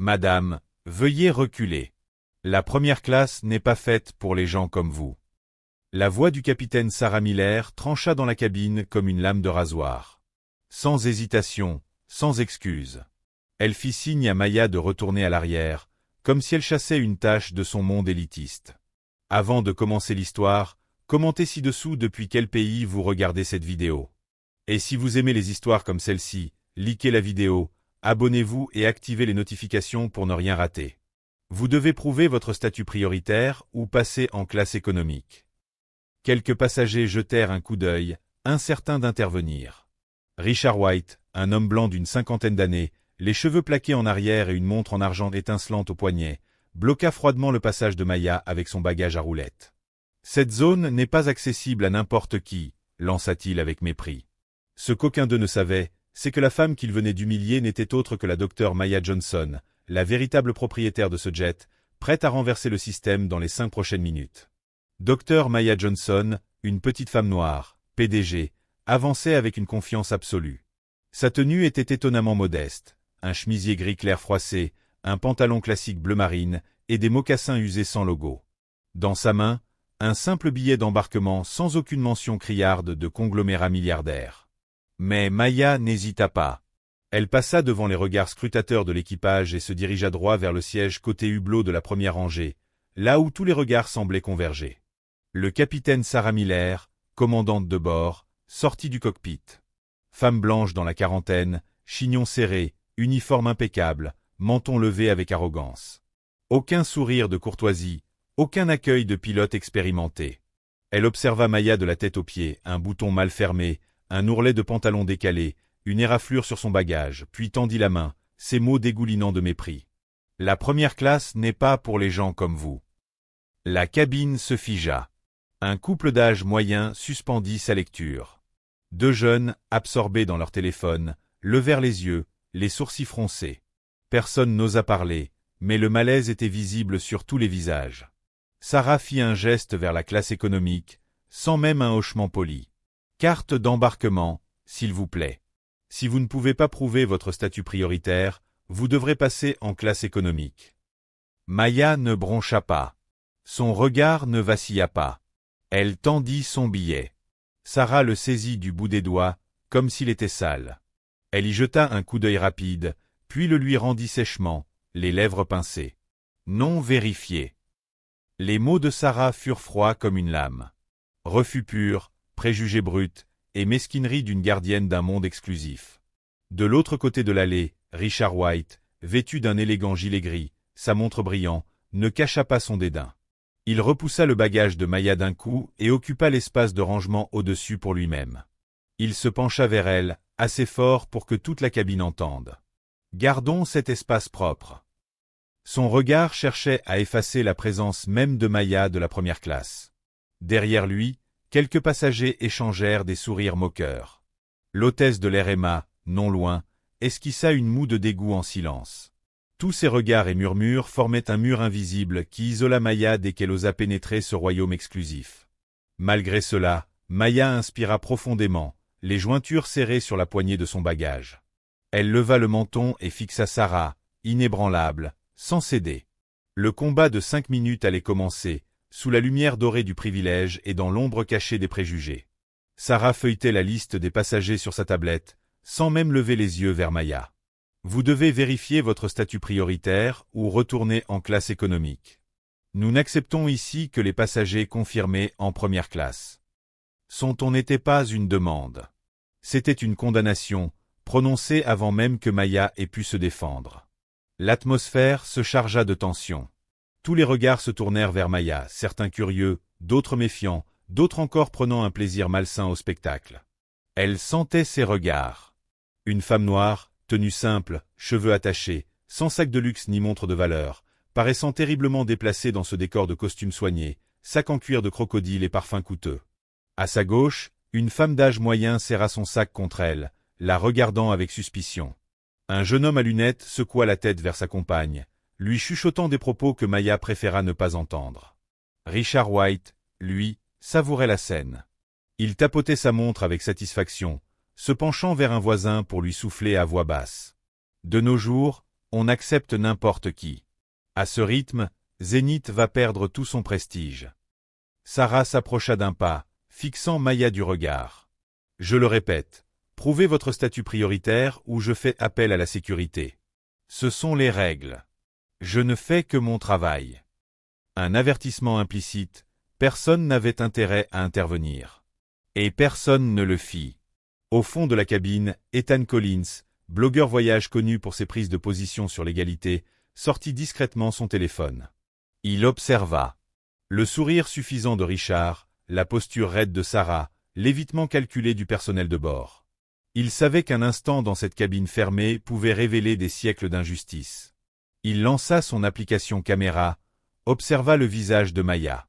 Madame, veuillez reculer. La première classe n'est pas faite pour les gens comme vous. La voix du capitaine Sarah Miller trancha dans la cabine comme une lame de rasoir. Sans hésitation, sans excuse. Elle fit signe à Maya de retourner à l'arrière, comme si elle chassait une tâche de son monde élitiste. Avant de commencer l'histoire, commentez ci-dessous depuis quel pays vous regardez cette vidéo. Et si vous aimez les histoires comme celle-ci, likez la vidéo, abonnez-vous et activez les notifications pour ne rien rater. Vous devez prouver votre statut prioritaire ou passer en classe économique. Quelques passagers jetèrent un coup d'œil, incertains d'intervenir. Richard White, un homme blanc d'une cinquantaine d'années, les cheveux plaqués en arrière et une montre en argent étincelante au poignet, bloqua froidement le passage de Maya avec son bagage à roulettes. « Cette zone n'est pas accessible à n'importe qui », lança-t-il avec mépris. Ce qu'aucun d'eux ne savait, c'est que la femme qu'il venait d'humilier n'était autre que la docteure Maya Johnson, la véritable propriétaire de ce jet, prête à renverser le système dans les 5 prochaines minutes. Docteur Maya Johnson, une petite femme noire, PDG, avançait avec une confiance absolue. Sa tenue était étonnamment modeste, un chemisier gris clair froissé, un pantalon classique bleu marine et des mocassins usés sans logo. Dans sa main, un simple billet d'embarquement sans aucune mention criarde de conglomérat milliardaire. Mais Maya n'hésita pas. Elle passa devant les regards scrutateurs de l'équipage et se dirigea droit vers le siège côté hublot de la première rangée, là où tous les regards semblaient converger. Le capitaine Sarah Miller, commandante de bord, sortit du cockpit. Femme blanche dans la quarantaine, chignon serré, uniforme impeccable, menton levé avec arrogance. Aucun sourire de courtoisie, aucun accueil de pilote expérimenté. Elle observa Maya de la tête aux pieds, un bouton mal fermé, un ourlet de pantalon décalé, une éraflure sur son bagage, puis tendit la main, ses mots dégoulinant de mépris. « La première classe n'est pas pour les gens comme vous. » La cabine se figea. Un couple d'âge moyen suspendit sa lecture. 2 jeunes, absorbés dans leur téléphone, levèrent les yeux, les sourcils froncés. Personne n'osa parler, mais le malaise était visible sur tous les visages. Sarah fit un geste vers la classe économique, sans même un hochement poli. « Carte d'embarquement, s'il vous plaît. Si vous ne pouvez pas prouver votre statut prioritaire, vous devrez passer en classe économique. » Maya ne broncha pas. Son regard ne vacilla pas. Elle tendit son billet. Sarah le saisit du bout des doigts, comme s'il était sale. Elle y jeta un coup d'œil rapide, puis le lui rendit sèchement, les lèvres pincées. Non vérifié. Les mots de Sarah furent froids comme une lame. Refus pur, préjugés bruts, et mesquinerie d'une gardienne d'un monde exclusif. De l'autre côté de l'allée, Richard White, vêtu d'un élégant gilet gris, sa montre brillant, ne cacha pas son dédain. Il repoussa le bagage de Maya d'un coup et occupa l'espace de rangement au-dessus pour lui-même. Il se pencha vers elle, assez fort pour que toute la cabine entende. « Gardons cet espace propre. » Son regard cherchait à effacer la présence même de Maya de la première classe. Derrière lui, quelques passagers échangèrent des sourires moqueurs. L'hôtesse de l'RMA, non loin, esquissa une moue de dégoût en silence. Tous ces regards et murmures formaient un mur invisible qui isola Maya dès qu'elle osa pénétrer ce royaume exclusif. Malgré cela, Maya inspira profondément, les jointures serrées sur la poignée de son bagage. Elle leva le menton et fixa Sarah, inébranlable, sans céder. Le combat de 5 minutes allait commencer, sous la lumière dorée du privilège et dans l'ombre cachée des préjugés. Sarah feuilletait la liste des passagers sur sa tablette, sans même lever les yeux vers Maya. Vous devez vérifier votre statut prioritaire ou retourner en classe économique. Nous n'acceptons ici que les passagers confirmés en première classe. Son ton n'était pas une demande. C'était une condamnation, prononcée avant même que Maya ait pu se défendre. L'atmosphère se chargea de tension. Tous les regards se tournèrent vers Maya, certains curieux, d'autres méfiants, d'autres encore prenant un plaisir malsain au spectacle. Elle sentait ces regards. Une femme noire, tenue simple, cheveux attachés, sans sac de luxe ni montre de valeur, paraissant terriblement déplacée dans ce décor de costumes soignés, sac en cuir de crocodile et parfums coûteux. À sa gauche, une femme d'âge moyen serra son sac contre elle, la regardant avec suspicion. Un jeune homme à lunettes secoua la tête vers sa compagne, lui chuchotant des propos que Maya préféra ne pas entendre. Richard White, lui, savourait la scène. Il tapotait sa montre avec satisfaction, se penchant vers un voisin pour lui souffler à voix basse. De nos jours, On accepte n'importe qui. À ce rythme, Zénith va perdre tout son prestige. Sarah s'approcha d'un pas, fixant Maya du regard. Je le répète, prouvez votre statut prioritaire ou je fais appel à la sécurité. Ce sont les règles. Je ne fais que mon travail. Un avertissement implicite, personne n'avait intérêt à intervenir. Et personne ne le fit. Au fond de la cabine, Ethan Collins, blogueur voyage connu pour ses prises de position sur l'égalité, sortit discrètement son téléphone. Il observa. Le sourire suffisant de Richard, la posture raide de Sarah, l'évitement calculé du personnel de bord. Il savait qu'un instant dans cette cabine fermée pouvait révéler des siècles d'injustice. Il lança son application caméra, observa le visage de Maya.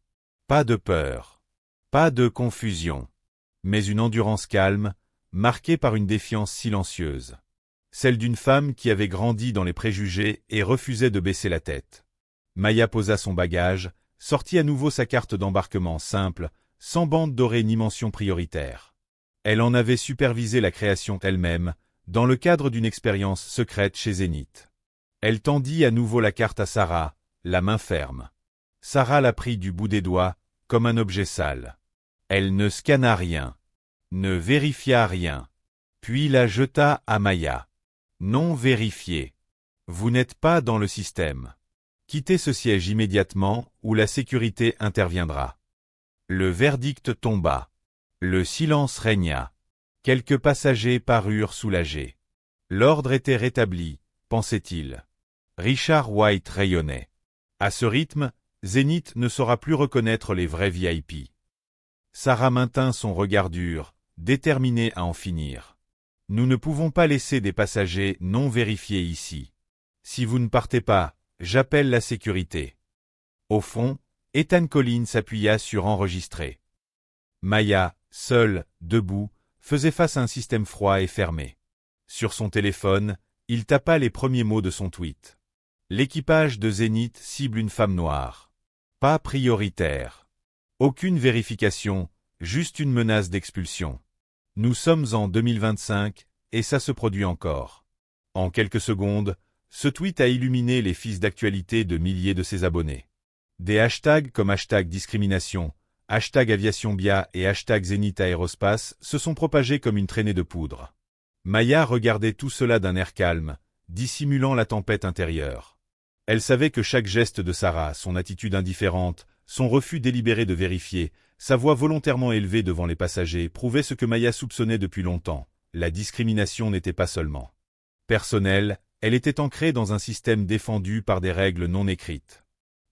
Pas de peur. Pas de confusion. Mais une endurance calme, marquée par une défiance silencieuse. Celle d'une femme qui avait grandi dans les préjugés et refusait de baisser la tête. Maya posa son bagage, sortit à nouveau sa carte d'embarquement simple, sans bande dorée ni mention prioritaire. Elle en avait supervisé la création elle-même, dans le cadre d'une expérience secrète chez Zénith. Elle tendit à nouveau la carte à Sarah, la main ferme. Sarah la prit du bout des doigts, comme un objet sale. Elle ne scanna rien, ne vérifia rien, puis la jeta à Maya. Non vérifié. Vous n'êtes pas dans le système. Quittez ce siège immédiatement ou la sécurité interviendra. Le verdict tomba. Le silence régna. Quelques passagers parurent soulagés. L'ordre était rétabli, pensait-il. Richard White rayonnait. À ce rythme, Zénith ne saura plus reconnaître les vrais VIP. Sarah maintint son regard dur, déterminée à en finir. Nous ne pouvons pas laisser des passagers non vérifiés ici. Si vous ne partez pas, j'appelle la sécurité. Au fond, Ethan Collins s'appuya sur enregistrer. Maya, seule, debout, faisait face à un système froid et fermé. Sur son téléphone, il tapa les premiers mots de son tweet. L'équipage de Zénith cible une femme noire. Pas prioritaire. Aucune vérification, juste une menace d'expulsion. Nous sommes en 2025, et ça se produit encore. En quelques secondes, ce tweet a illuminé les fils d'actualité de milliers de ses abonnés. Des hashtags comme hashtag discrimination, hashtag aviation BIA et hashtag Zénith aérospace se sont propagés comme une traînée de poudre. Maya regardait tout cela d'un air calme, dissimulant la tempête intérieure. Elle savait que chaque geste de Sarah, son attitude indifférente, son refus délibéré de vérifier, sa voix volontairement élevée devant les passagers prouvaient ce que Maya soupçonnait depuis longtemps. La discrimination n'était pas seulement personnelle, elle était ancrée dans un système défendu par des règles non écrites.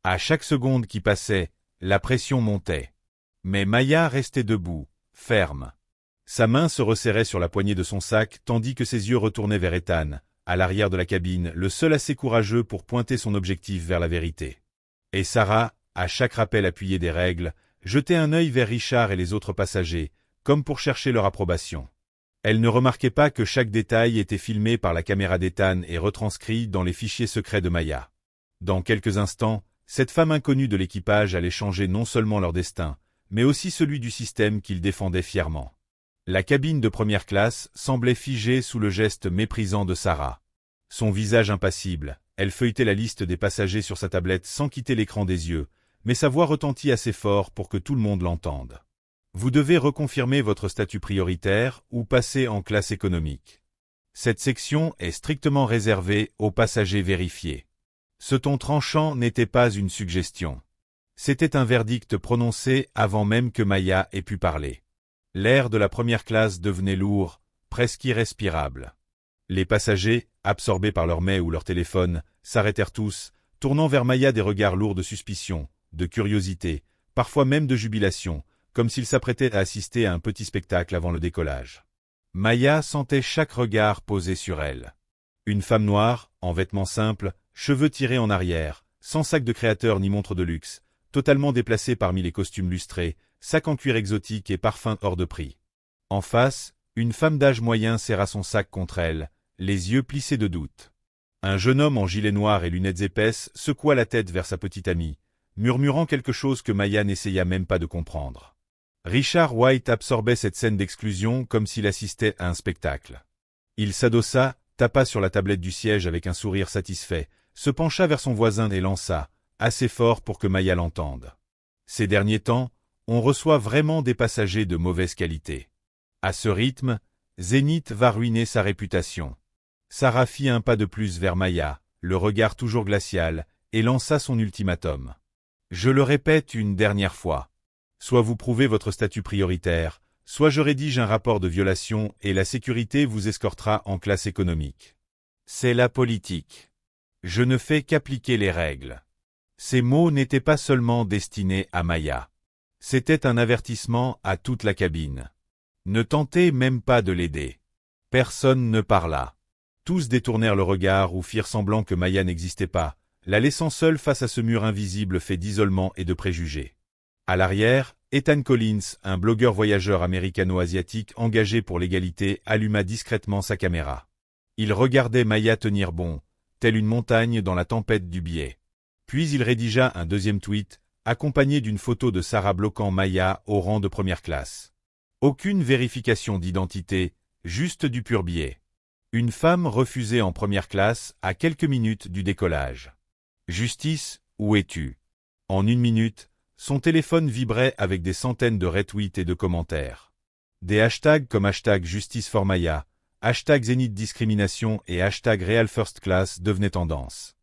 À chaque seconde qui passait, la pression montait. Mais Maya restait debout, ferme. Sa main se resserrait sur la poignée de son sac tandis que ses yeux retournaient vers Ethan, à l'arrière de la cabine, le seul assez courageux pour pointer son objectif vers la vérité. Et Sarah, à chaque rappel appuyé des règles, jetait un œil vers Richard et les autres passagers, comme pour chercher leur approbation. Elle ne remarquait pas que chaque détail était filmé par la caméra d'Ethan et retranscrit dans les fichiers secrets de Maya. Dans quelques instants, cette femme inconnue de l'équipage allait changer non seulement leur destin, mais aussi celui du système qu'ils défendaient fièrement. La cabine de première classe semblait figée sous le geste méprisant de Sarah. Son visage impassible, elle feuilletait la liste des passagers sur sa tablette sans quitter l'écran des yeux, mais sa voix retentit assez fort pour que tout le monde l'entende. Vous devez reconfirmer votre statut prioritaire ou passer en classe économique. Cette section est strictement réservée aux passagers vérifiés. Ce ton tranchant n'était pas une suggestion. C'était un verdict prononcé avant même que Maya ait pu parler. L'air de la première classe devenait lourd, presque irrespirable. Les passagers, absorbés par leur mets ou leur téléphone, s'arrêtèrent tous, tournant vers Maya des regards lourds de suspicion, de curiosité, parfois même de jubilation, comme s'ils s'apprêtaient à assister à un petit spectacle avant le décollage. Maya sentait chaque regard posé sur elle. Une femme noire, en vêtements simples, cheveux tirés en arrière, sans sac de créateur ni montre de luxe, totalement déplacée parmi les costumes lustrés, sacs en cuir exotique et parfums hors de prix. En face, une femme d'âge moyen serra son sac contre elle, les yeux plissés de doute. Un jeune homme en gilet noir et lunettes épaisses secoua la tête vers sa petite amie, murmurant quelque chose que Maya n'essaya même pas de comprendre. Richard White absorbait cette scène d'exclusion comme s'il assistait à un spectacle. Il s'adossa, tapa sur la tablette du siège avec un sourire satisfait, se pencha vers son voisin et lança, assez fort pour que Maya l'entende. Ces derniers temps, on reçoit vraiment des passagers de mauvaise qualité. À ce rythme, Zénith va ruiner sa réputation. Sarah fit un pas de plus vers Maya, le regard toujours glacial, et lança son ultimatum. Je le répète une dernière fois. Soit vous prouvez votre statut prioritaire, soit je rédige un rapport de violation et la sécurité vous escortera en classe économique. C'est la politique. Je ne fais qu'appliquer les règles. Ces mots n'étaient pas seulement destinés à Maya. C'était un avertissement à toute la cabine. Ne tentez même pas de l'aider. Personne ne parla. Tous détournèrent le regard ou firent semblant que Maya n'existait pas, la laissant seule face à ce mur invisible fait d'isolement et de préjugés. À l'arrière, Ethan Collins, un blogueur voyageur américano-asiatique engagé pour l'égalité, alluma discrètement sa caméra. Il regardait Maya tenir bon, telle une montagne dans la tempête du biais. Puis il rédigea un deuxième tweet, accompagné d'une photo de Sarah bloquant Maya au rang de première classe. Aucune vérification d'identité, juste du pur biais. Une femme refusée en première classe à quelques minutes du décollage. Justice, où es-tu? En 1 minute, son téléphone vibrait avec des centaines de retweets et de commentaires. Des hashtags comme hashtag Justice for Maya, hashtag Zénith Discrimination et hashtag Real First Class devenaient tendance.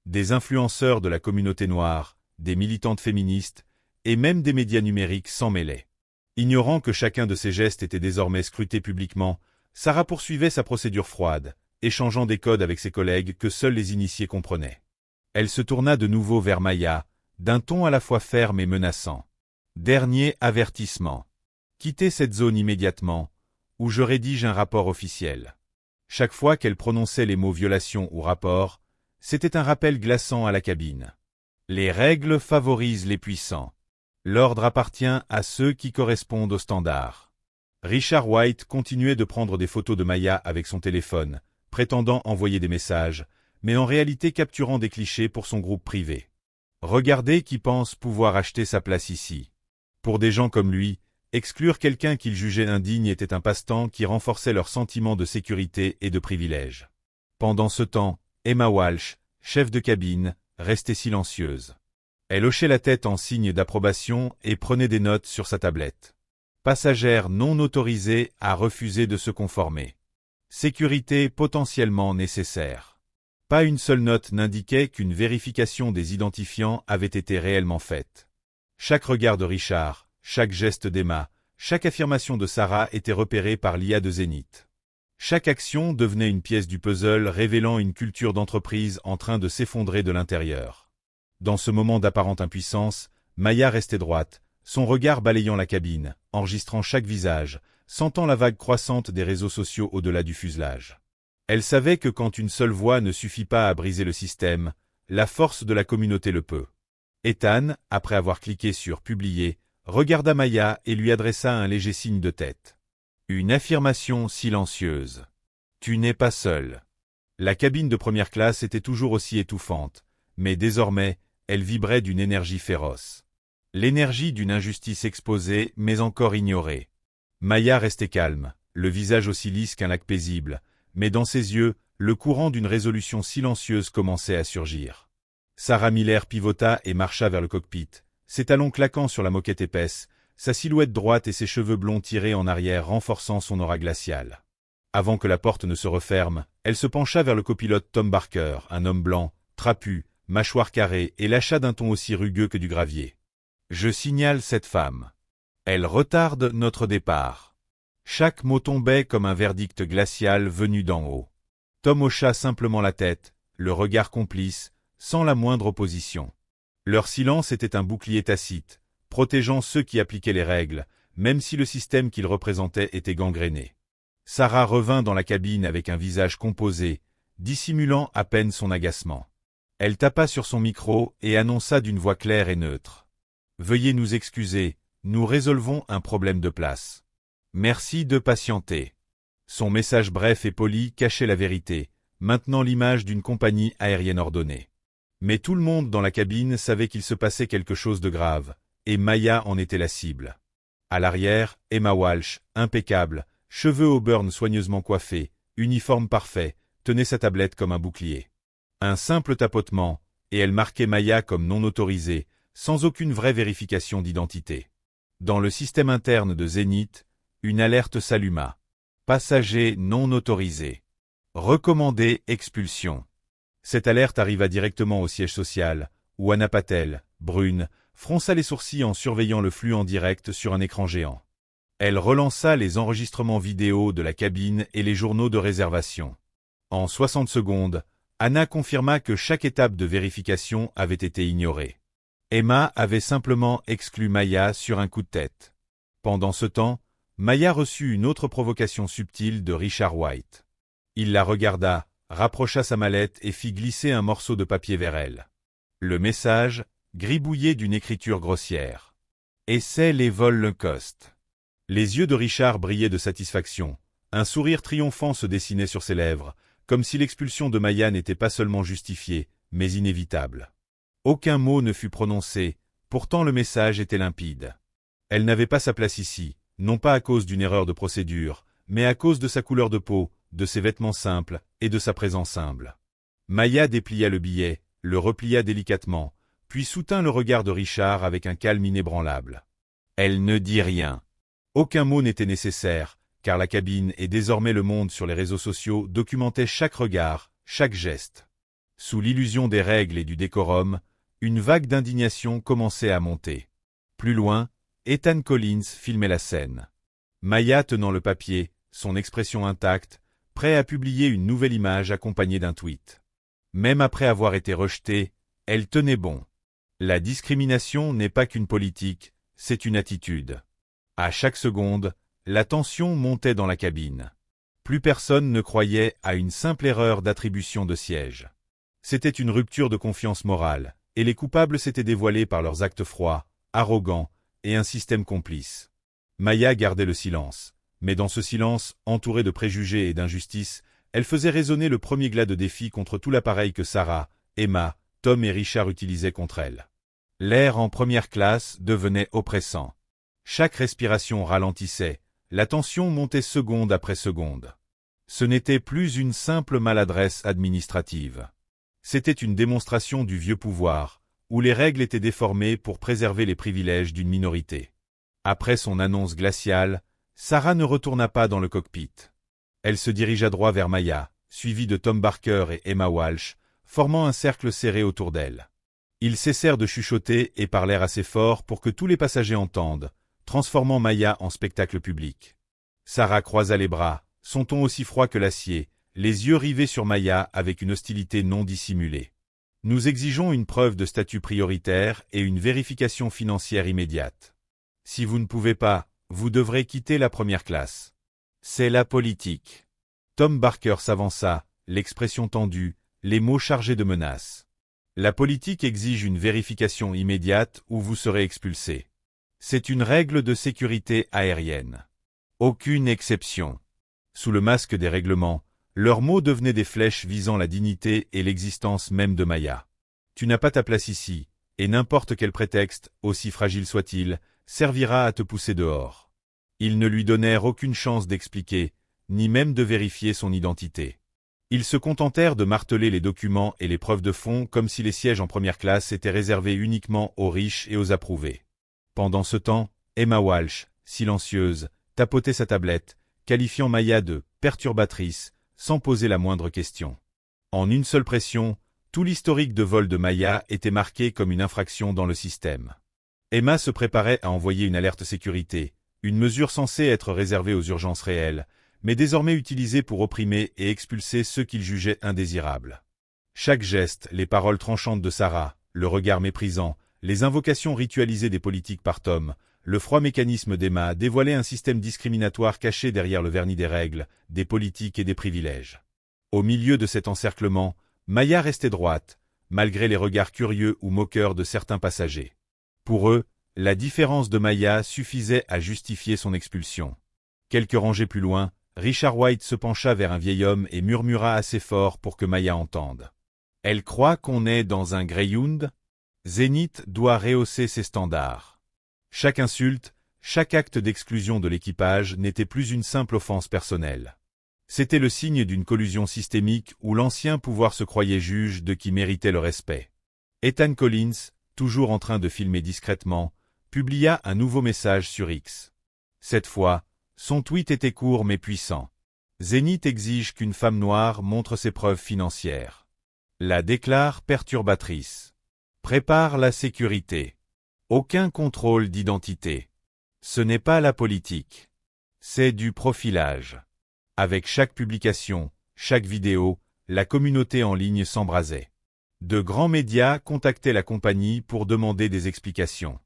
Des influenceurs de la communauté noire, des militantes féministes, et même des médias numériques s'en mêlaient. Ignorant que chacun de ces gestes était désormais scruté publiquement, Sarah poursuivait sa procédure froide, échangeant des codes avec ses collègues que seuls les initiés comprenaient. Elle se tourna de nouveau vers Maya, d'un ton à la fois ferme et menaçant. Dernier avertissement. Quittez cette zone immédiatement, ou je rédige un rapport officiel. Chaque fois qu'elle prononçait les mots violation ou rapport, c'était un rappel glaçant à la cabine. Les règles favorisent les puissants. L'ordre appartient à ceux qui correspondent aux standards. Richard White continuait de prendre des photos de Maya avec son téléphone, prétendant envoyer des messages, mais en réalité capturant des clichés pour son groupe privé. Regardez qui pense pouvoir acheter sa place ici. Pour des gens comme lui, exclure quelqu'un qu'il jugeait indigne était un passe-temps qui renforçait leur sentiment de sécurité et de privilège. Pendant ce temps, Emma Walsh, chef de cabine, restait silencieuse. Elle hochait la tête en signe d'approbation et prenait des notes sur sa tablette. Passagère non autorisée a refusé de se conformer. Sécurité potentiellement nécessaire. Pas une seule note n'indiquait qu'une vérification des identifiants avait été réellement faite. Chaque regard de Richard, chaque geste d'Emma, chaque affirmation de Sarah était repérée par l'IA de Zénith. Chaque action devenait une pièce du puzzle révélant une culture d'entreprise en train de s'effondrer de l'intérieur. Dans ce moment d'apparente impuissance, Maya restait droite, son regard balayant la cabine, enregistrant chaque visage, sentant la vague croissante des réseaux sociaux au-delà du fuselage. Elle savait que quand une seule voix ne suffit pas à briser le système, la force de la communauté le peut. Ethan, après avoir cliqué sur « Publier », regarda Maya et lui adressa un léger signe de tête. Une affirmation silencieuse. « Tu n'es pas seul ». La cabine de première classe était toujours aussi étouffante, mais désormais, elle vibrait d'une énergie féroce. L'énergie d'une injustice exposée mais encore ignorée. Maya restait calme, le visage aussi lisse qu'un lac paisible, mais dans ses yeux, le courant d'une résolution silencieuse commençait à surgir. Sarah Miller pivota et marcha vers le cockpit, ses talons claquant sur la moquette épaisse, sa silhouette droite et ses cheveux blonds tirés en arrière renforçant son aura glaciale. Avant que la porte ne se referme, elle se pencha vers le copilote Tom Barker, un homme blanc, trapu, mâchoire carrée et lâcha d'un ton aussi rugueux que du gravier. « Je signale cette femme. Elle retarde notre départ. » Chaque mot tombait comme un verdict glacial venu d'en haut. Tom hocha simplement la tête, le regard complice, sans la moindre opposition. Leur silence était un bouclier tacite, protégeant ceux qui appliquaient les règles, même si le système qu'ils représentaient était gangréné. Sarah revint dans la cabine avec un visage composé, dissimulant à peine son agacement. Elle tapa sur son micro et annonça d'une voix claire et neutre. « Veuillez nous excuser, nous résolvons un problème de place. Merci de patienter. » Son message bref et poli cachait la vérité, maintenant l'image d'une compagnie aérienne ordonnée. Mais tout le monde dans la cabine savait qu'il se passait quelque chose de grave, et Maya en était la cible. À l'arrière, Emma Walsh, impeccable, cheveux au burn soigneusement coiffés, uniforme parfait, tenait sa tablette comme un bouclier. Un simple tapotement, et elle marquait Maya comme non autorisée, sans aucune vraie vérification d'identité. Dans le système interne de Zénith, une alerte s'alluma. Passager non autorisé. Recommandé expulsion. Cette alerte arriva directement au siège social, où Anna Patel, brune, fronça les sourcils en surveillant le flux en direct sur un écran géant. Elle relança les enregistrements vidéo de la cabine et les journaux de réservation. En 60 secondes, Anna confirma que chaque étape de vérification avait été ignorée. Emma avait simplement exclu Maya sur un coup de tête. Pendant ce temps, Maya reçut une autre provocation subtile de Richard White. Il la regarda, rapprocha sa mallette et fit glisser un morceau de papier vers elle. Le message, gribouillé d'une écriture grossière. « Essai les vols low cost ». Les yeux de Richard brillaient de satisfaction. Un sourire triomphant se dessinait sur ses lèvres, comme si l'expulsion de Maya n'était pas seulement justifiée, mais inévitable. Aucun mot ne fut prononcé, pourtant le message était limpide. Elle n'avait pas sa place ici, non pas à cause d'une erreur de procédure, mais à cause de sa couleur de peau, de ses vêtements simples et de sa présence humble. Maya déplia le billet, le replia délicatement, puis soutint le regard de Richard avec un calme inébranlable. Elle ne dit rien. Aucun mot n'était nécessaire, car la cabine et désormais le monde sur les réseaux sociaux documentaient chaque regard, chaque geste. Sous l'illusion des règles et du décorum, une vague d'indignation commençait à monter. Plus loin, Ethan Collins filmait la scène. Maya tenant le papier, son expression intacte, prêt à publier une nouvelle image accompagnée d'un tweet. Même après avoir été rejetée, elle tenait bon. La discrimination n'est pas qu'une politique, c'est une attitude. À chaque seconde, la tension montait dans la cabine. Plus personne ne croyait à une simple erreur d'attribution de siège. C'était une rupture de confiance morale, et les coupables s'étaient dévoilés par leurs actes froids, arrogants, et un système complice. Maya gardait le silence, mais dans ce silence, entouré de préjugés et d'injustices, elle faisait résonner le premier glas de défi contre tout l'appareil que Sarah, Emma, Tom et Richard utilisaient contre elle. L'air en première classe devenait oppressant. Chaque respiration ralentissait, la tension montait seconde après seconde. Ce n'était plus une simple maladresse administrative. C'était une démonstration du vieux pouvoir, où les règles étaient déformées pour préserver les privilèges d'une minorité. Après son annonce glaciale, Sarah ne retourna pas dans le cockpit. Elle se dirigea droit vers Maya, suivie de Tom Barker et Emma Walsh, formant un cercle serré autour d'elle. Ils cessèrent de chuchoter et parlèrent assez fort pour que tous les passagers entendent, transformant Maya en spectacle public. Sarah croisa les bras, son ton aussi froid que l'acier, les yeux rivés sur Maya avec une hostilité non dissimulée. « Nous exigeons une preuve de statut prioritaire et une vérification financière immédiate. Si vous ne pouvez pas, vous devrez quitter la première classe. C'est la politique. » Tom Barker s'avança, l'expression tendue, les mots chargés de menaces. « La politique exige une vérification immédiate ou vous serez expulsé. C'est une règle de sécurité aérienne. Aucune exception. » Sous le masque des règlements, leurs mots devenaient des flèches visant la dignité et l'existence même de Maya. Tu n'as pas ta place ici, et n'importe quel prétexte, aussi fragile soit-il, servira à te pousser dehors. Ils ne lui donnèrent aucune chance d'expliquer, ni même de vérifier son identité. Ils se contentèrent de marteler les documents et les preuves de fond comme si les sièges en première classe étaient réservés uniquement aux riches et aux approuvés. Pendant ce temps, Emma Walsh, silencieuse, tapotait sa tablette, qualifiant Maya de « perturbatrice », sans poser la moindre question. En une seule pression, tout l'historique de vol de Maya était marqué comme une infraction dans le système. Emma se préparait à envoyer une alerte sécurité, une mesure censée être réservée aux urgences réelles, mais désormais utilisée pour opprimer et expulser ceux qu'il jugeait indésirables. Chaque geste, les paroles tranchantes de Sarah, le regard méprisant, les invocations ritualisées des politiques par Tom, le froid mécanisme d'Emma dévoilait un système discriminatoire caché derrière le vernis des règles, des politiques et des privilèges. Au milieu de cet encerclement, Maya restait droite, malgré les regards curieux ou moqueurs de certains passagers. Pour eux, la différence de Maya suffisait à justifier son expulsion. Quelques rangées plus loin, Richard White se pencha vers un vieil homme et murmura assez fort pour que Maya entende. « Elle croit qu'on est dans un Greyhound ? Zénith doit rehausser ses standards. » Chaque insulte, chaque acte d'exclusion de l'équipage n'était plus une simple offense personnelle. C'était le signe d'une collusion systémique où l'ancien pouvoir se croyait juge de qui méritait le respect. Ethan Collins, toujours en train de filmer discrètement, publia un nouveau message sur X. Cette fois, son tweet était court mais puissant. Zénith exige qu'une femme noire montre ses preuves financières. La déclare perturbatrice. Prépare la sécurité. Aucun contrôle d'identité. Ce n'est pas la politique. C'est du profilage. Avec chaque publication, chaque vidéo, la communauté en ligne s'embrasait. De grands médias contactaient la compagnie pour demander des explications.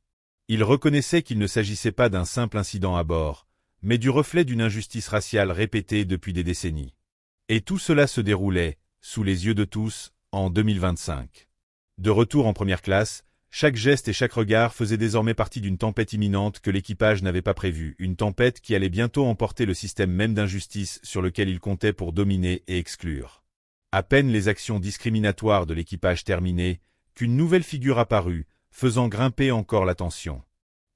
Ils reconnaissaient qu'il ne s'agissait pas d'un simple incident à bord, mais du reflet d'une injustice raciale répétée depuis des décennies. Et tout cela se déroulait, sous les yeux de tous, en 2025. De retour en première classe, chaque geste et chaque regard faisaient désormais partie d'une tempête imminente que l'équipage n'avait pas prévue, une tempête qui allait bientôt emporter le système même d'injustice sur lequel il comptait pour dominer et exclure. À peine les actions discriminatoires de l'équipage terminées, qu'une nouvelle figure apparut, faisant grimper encore la tension.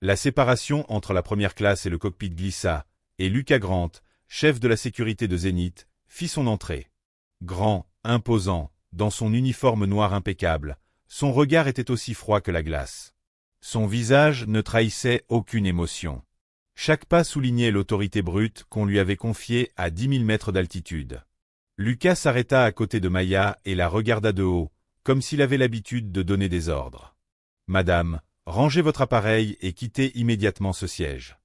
La séparation entre la première classe et le cockpit glissa, et Lucas Grant, chef de la sécurité de Zénith, fit son entrée. Grand, imposant, dans son uniforme noir impeccable, son regard était aussi froid que la glace. Son visage ne trahissait aucune émotion. Chaque pas soulignait l'autorité brute qu'on lui avait confiée à 10 000 mètres d'altitude. Lucas s'arrêta à côté de Maya et la regarda de haut, comme s'il avait l'habitude de donner des ordres. « Madame, rangez votre appareil et quittez immédiatement ce siège.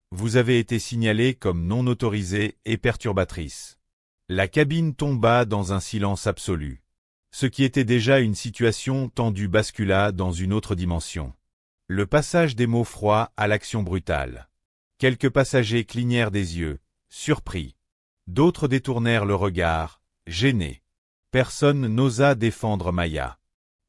Vous avez été signalée comme non autorisée et perturbatrice. » La cabine tomba dans un silence absolu. Ce qui était déjà une situation tendue bascula dans une autre dimension. Le passage des mots froids à l'action brutale. Quelques passagers clignèrent des yeux, surpris. D'autres détournèrent le regard, gênés. Personne n'osa défendre Maya.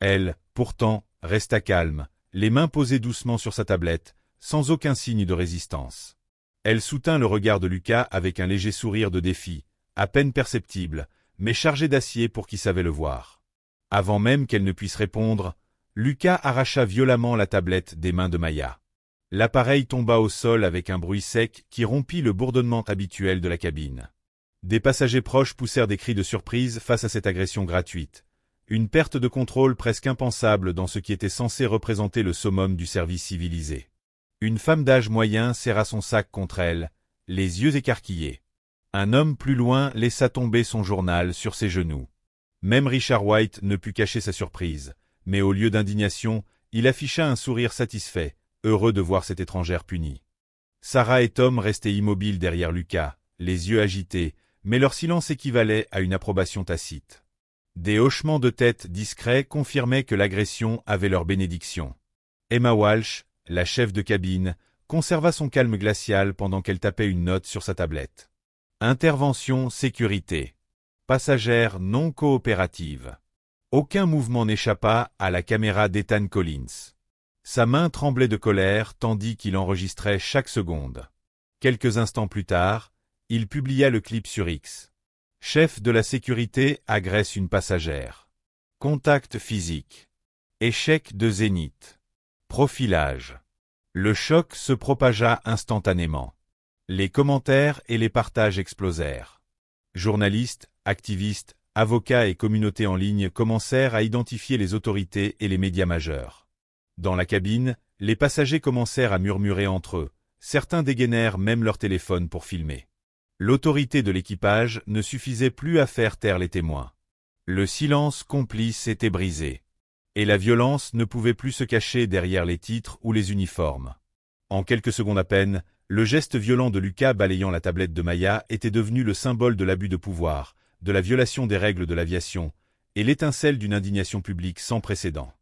Elle, pourtant, resta calme, les mains posées doucement sur sa tablette, sans aucun signe de résistance. Elle soutint le regard de Lucas avec un léger sourire de défi, à peine perceptible, mais chargé d'acier pour qui savait le voir. Avant même qu'elle ne puisse répondre, Lucas arracha violemment la tablette des mains de Maya. L'appareil tomba au sol avec un bruit sec qui rompit le bourdonnement habituel de la cabine. Des passagers proches poussèrent des cris de surprise face à cette agression gratuite. Une perte de contrôle presque impensable dans ce qui était censé représenter le summum du service civilisé. Une femme d'âge moyen serra son sac contre elle, les yeux écarquillés. Un homme plus loin laissa tomber son journal sur ses genoux. Même Richard White ne put cacher sa surprise, mais au lieu d'indignation, il afficha un sourire satisfait, heureux de voir cette étrangère punie. Sarah et Tom restaient immobiles derrière Lucas, les yeux agités, mais leur silence équivalait à une approbation tacite. Des hochements de tête discrets confirmaient que l'agression avait leur bénédiction. Emma Walsh, la chef de cabine, conserva son calme glacial pendant qu'elle tapait une note sur sa tablette. Intervention sécurité. Passagère non coopérative. Aucun mouvement n'échappa à la caméra d'Ethan Collins. Sa main tremblait de colère tandis qu'il enregistrait chaque seconde. Quelques instants plus tard, il publia le clip sur X. Chef de la sécurité agresse une passagère. Contact physique. Échec de Zénith. Profilage. Le choc se propagea instantanément. Les commentaires et les partages explosèrent. Journalistes, activistes, avocats et communautés en ligne commencèrent à identifier les autorités et les médias majeurs. Dans la cabine, les passagers commencèrent à murmurer entre eux, certains dégainèrent même leur téléphone pour filmer. L'autorité de l'équipage ne suffisait plus à faire taire les témoins. Le silence complice était brisé. Et la violence ne pouvait plus se cacher derrière les titres ou les uniformes. En quelques secondes à peine, le geste violent de Lucas balayant la tablette de Maya était devenu le symbole de l'abus de pouvoir, de la violation des règles de l'aviation, et l'étincelle d'une indignation publique sans précédent.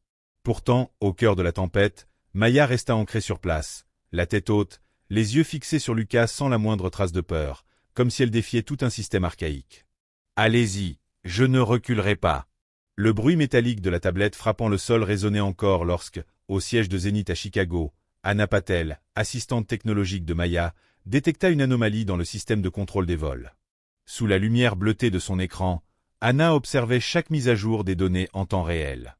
Pourtant, au cœur de la tempête, Maya resta ancrée sur place, la tête haute, les yeux fixés sur Lucas sans la moindre trace de peur, comme si elle défiait tout un système archaïque. « Allez-y, je ne reculerai pas !» Le bruit métallique de la tablette frappant le sol résonnait encore lorsque, au siège de Zénith à Chicago, Anna Patel, assistante technologique de Maya, détecta une anomalie dans le système de contrôle des vols. Sous la lumière bleutée de son écran, Anna observait chaque mise à jour des données en temps réel.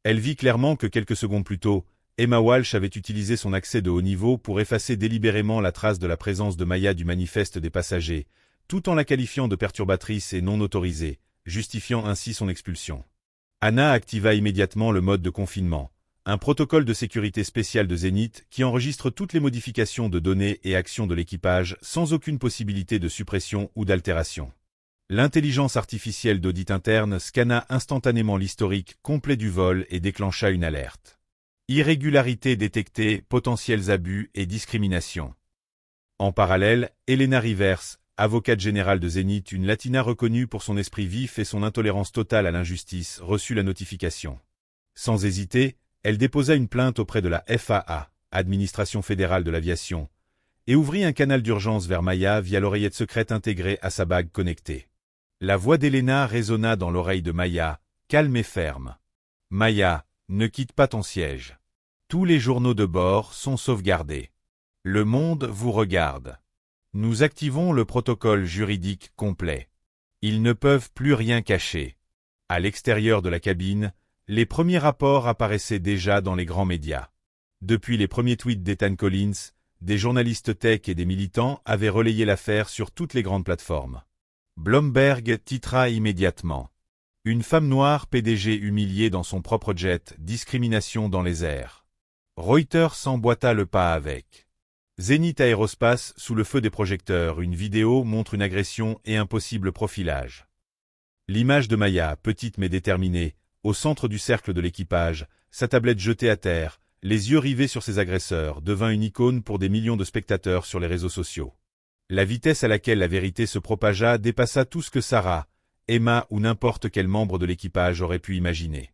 Elle vit clairement que quelques secondes plus tôt, Emma Walsh avait utilisé son accès de haut niveau pour effacer délibérément la trace de la présence de Maya du manifeste des passagers, tout en la qualifiant de perturbatrice et non autorisée, justifiant ainsi son expulsion. Anna activa immédiatement le mode de confinement, un protocole de sécurité spécial de Zénith qui enregistre toutes les modifications de données et actions de l'équipage sans aucune possibilité de suppression ou d'altération. L'intelligence artificielle d'audit interne scanna instantanément l'historique complet du vol et déclencha une alerte. Irrégularités détectées, potentiels abus et discrimination. En parallèle, Elena Rivers, avocate générale de Zénith, une latina reconnue pour son esprit vif et son intolérance totale à l'injustice, reçut la notification. Sans hésiter, elle déposa une plainte auprès de la FAA, Administration fédérale de l'aviation, et ouvrit un canal d'urgence vers Maya via l'oreillette secrète intégrée à sa bague connectée. La voix d'Elena résonna dans l'oreille de Maya, calme et ferme. « Maya, ne quitte pas ton siège. Tous les journaux de bord sont sauvegardés. Le monde vous regarde. Nous activons le protocole juridique complet. Ils ne peuvent plus rien cacher. » À l'extérieur de la cabine, les premiers rapports apparaissaient déjà dans les grands médias. Depuis les premiers tweets d'Ethan Collins, des journalistes tech et des militants avaient relayé l'affaire sur toutes les grandes plateformes. Bloomberg titra immédiatement. Une femme noire PDG humiliée dans son propre jet, discrimination dans les airs. Reuters s'emboîta le pas avec. Zenith Aerospace, sous le feu des projecteurs, une vidéo montre une agression et un possible profilage. L'image de Maya, petite mais déterminée, au centre du cercle de l'équipage, sa tablette jetée à terre, les yeux rivés sur ses agresseurs, devint une icône pour des millions de spectateurs sur les réseaux sociaux. La vitesse à laquelle la vérité se propagea dépassa tout ce que Sarah, Emma ou n'importe quel membre de l'équipage aurait pu imaginer.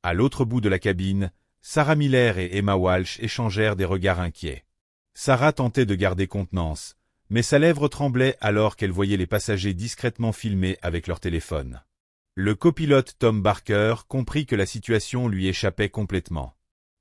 À l'autre bout de la cabine, Sarah Miller et Emma Walsh échangèrent des regards inquiets. Sarah tentait de garder contenance, mais sa lèvre tremblait alors qu'elle voyait les passagers discrètement filmer avec leur téléphone. Le copilote Tom Barker comprit que la situation lui échappait complètement.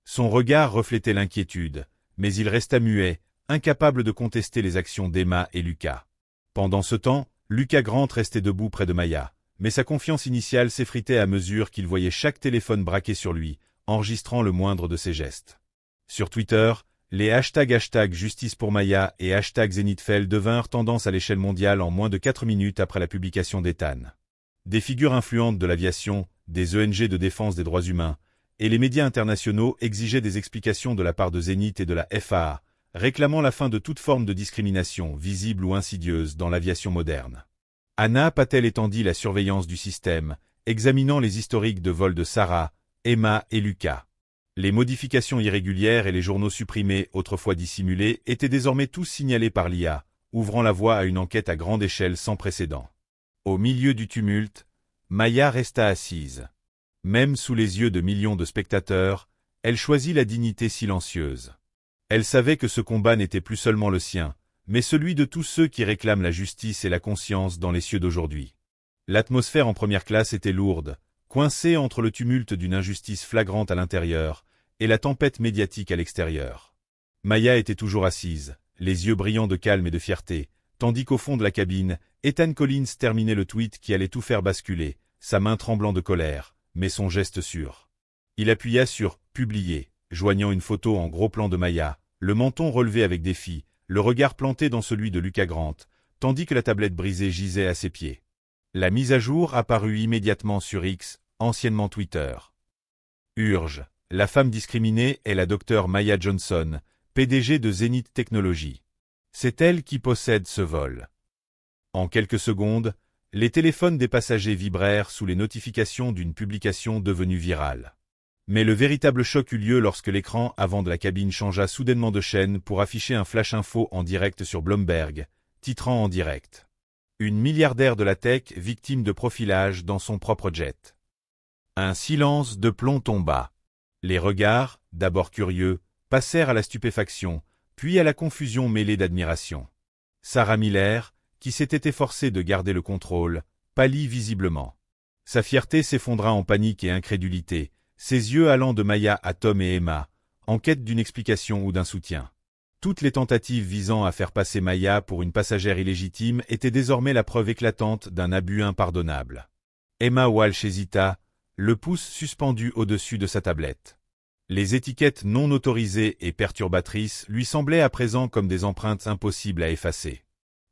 Son regard reflétait l'inquiétude, mais il resta muet, incapable de contester les actions d'Emma et Lucas. Pendant ce temps, Lucas Grant restait debout près de Maya, mais sa confiance initiale s'effritait à mesure qu'il voyait chaque téléphone braqué sur lui, enregistrant le moindre de ses gestes. Sur Twitter, les #hashtag justice pour Maya et #Zenithfell devinrent tendance à l'échelle mondiale en moins de 4 minutes après la publication d'Ethan. Des figures influentes de l'aviation, des ONG de défense des droits humains, et les médias internationaux exigeaient des explications de la part de Zenith et de la FAA, réclamant la fin de toute forme de discrimination, visible ou insidieuse, dans l'aviation moderne. Anna Patel étendit la surveillance du système, examinant les historiques de vol de Sarah, Emma et Lucas. Les modifications irrégulières et les journaux supprimés, autrefois dissimulés, étaient désormais tous signalés par l'IA, ouvrant la voie à une enquête à grande échelle sans précédent. Au milieu du tumulte, Maya resta assise. Même sous les yeux de millions de spectateurs, elle choisit la dignité silencieuse. Elle savait que ce combat n'était plus seulement le sien, mais celui de tous ceux qui réclament la justice et la conscience dans les cieux d'aujourd'hui. L'atmosphère en première classe était lourde, coincée entre le tumulte d'une injustice flagrante à l'intérieur et la tempête médiatique à l'extérieur. Maya était toujours assise, les yeux brillants de calme et de fierté, tandis qu'au fond de la cabine, Ethan Collins terminait le tweet qui allait tout faire basculer, sa main tremblant de colère, mais son geste sûr. Il appuya sur « Publier », joignant une photo en gros plan de Maya, le menton relevé avec défi, le regard planté dans celui de Lucas Grant, tandis que la tablette brisée gisait à ses pieds. La mise à jour apparut immédiatement sur X, anciennement Twitter. Urge, la femme discriminée est la docteure Maya Johnson, PDG de Zenith Technologies. C'est elle qui possède ce vol. En quelques secondes, les téléphones des passagers vibrèrent sous les notifications d'une publication devenue virale. Mais le véritable choc eut lieu lorsque l'écran avant de la cabine changea soudainement de chaîne pour afficher un flash info en direct sur Bloomberg, titrant en direct. Une milliardaire de la tech victime de profilage dans son propre jet. Un silence de plomb tomba. Les regards, d'abord curieux, passèrent à la stupéfaction, puis à la confusion mêlée d'admiration. Sarah Miller, qui s'était efforcée de garder le contrôle, pâlit visiblement. Sa fierté s'effondra en panique et incrédulité, ses yeux allant de Maya à Tom et Emma, en quête d'une explication ou d'un soutien. Toutes les tentatives visant à faire passer Maya pour une passagère illégitime étaient désormais la preuve éclatante d'un abus impardonnable. Emma Walsh hésita, le pouce suspendu au-dessus de sa tablette. Les étiquettes non autorisées et perturbatrices lui semblaient à présent comme des empreintes impossibles à effacer.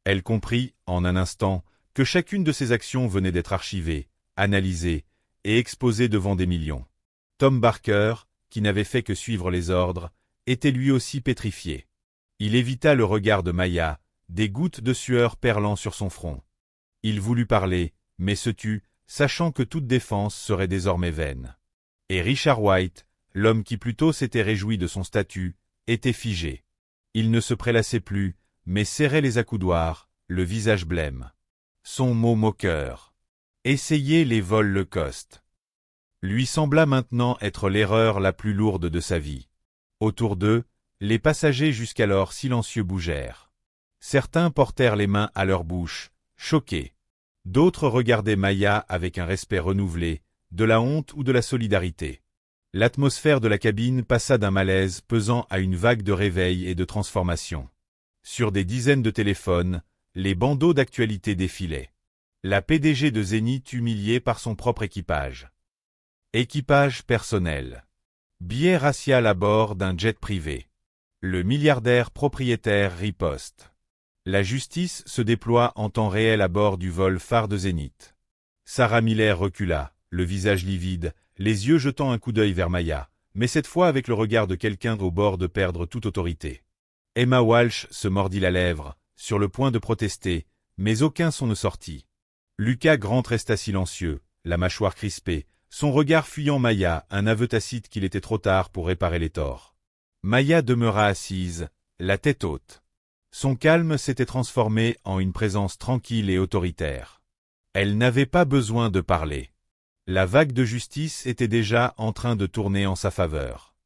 Elle comprit, en un instant, que chacune de ses actions venait d'être archivée, analysée et exposée devant des millions. Tom Barker, qui n'avait fait que suivre les ordres, était lui aussi pétrifié. Il évita le regard de Maya, des gouttes de sueur perlant sur son front. Il voulut parler, mais se tut, sachant que toute défense serait désormais vaine. Et Richard White, l'homme qui plus tôt s'était réjoui de son statut, était figé. Il ne se prélassait plus, mais serrait les accoudoirs, le visage blême. Son mot moqueur. Essayer les vols le coste. Lui sembla maintenant être l'erreur la plus lourde de sa vie. Autour d'eux, les passagers jusqu'alors silencieux bougèrent. Certains portèrent les mains à leur bouche, choqués. D'autres regardaient Maya avec un respect renouvelé, de la honte ou de la solidarité. L'atmosphère de la cabine passa d'un malaise pesant à une vague de réveil et de transformation. Sur des dizaines de téléphones, les bandeaux d'actualité défilaient. La PDG de Zénith humiliée par son propre équipage. Équipage personnel. Biais racial à bord d'un jet privé. Le milliardaire propriétaire riposte. La justice se déploie en temps réel à bord du vol phare de Zénith. Sarah Miller recula, le visage livide, les yeux jetant un coup d'œil vers Maya, mais cette fois avec le regard de quelqu'un au bord de perdre toute autorité. Emma Walsh se mordit la lèvre, sur le point de protester, mais aucun son ne sortit. Lucas Grant resta silencieux, la mâchoire crispée, son regard fuyant Maya, un aveu tacite qu'il était trop tard pour réparer les torts. Maya demeura assise, la tête haute. Son calme s'était transformé en une présence tranquille et autoritaire. Elle n'avait pas besoin de parler. La vague de justice était déjà en train de tourner en sa faveur.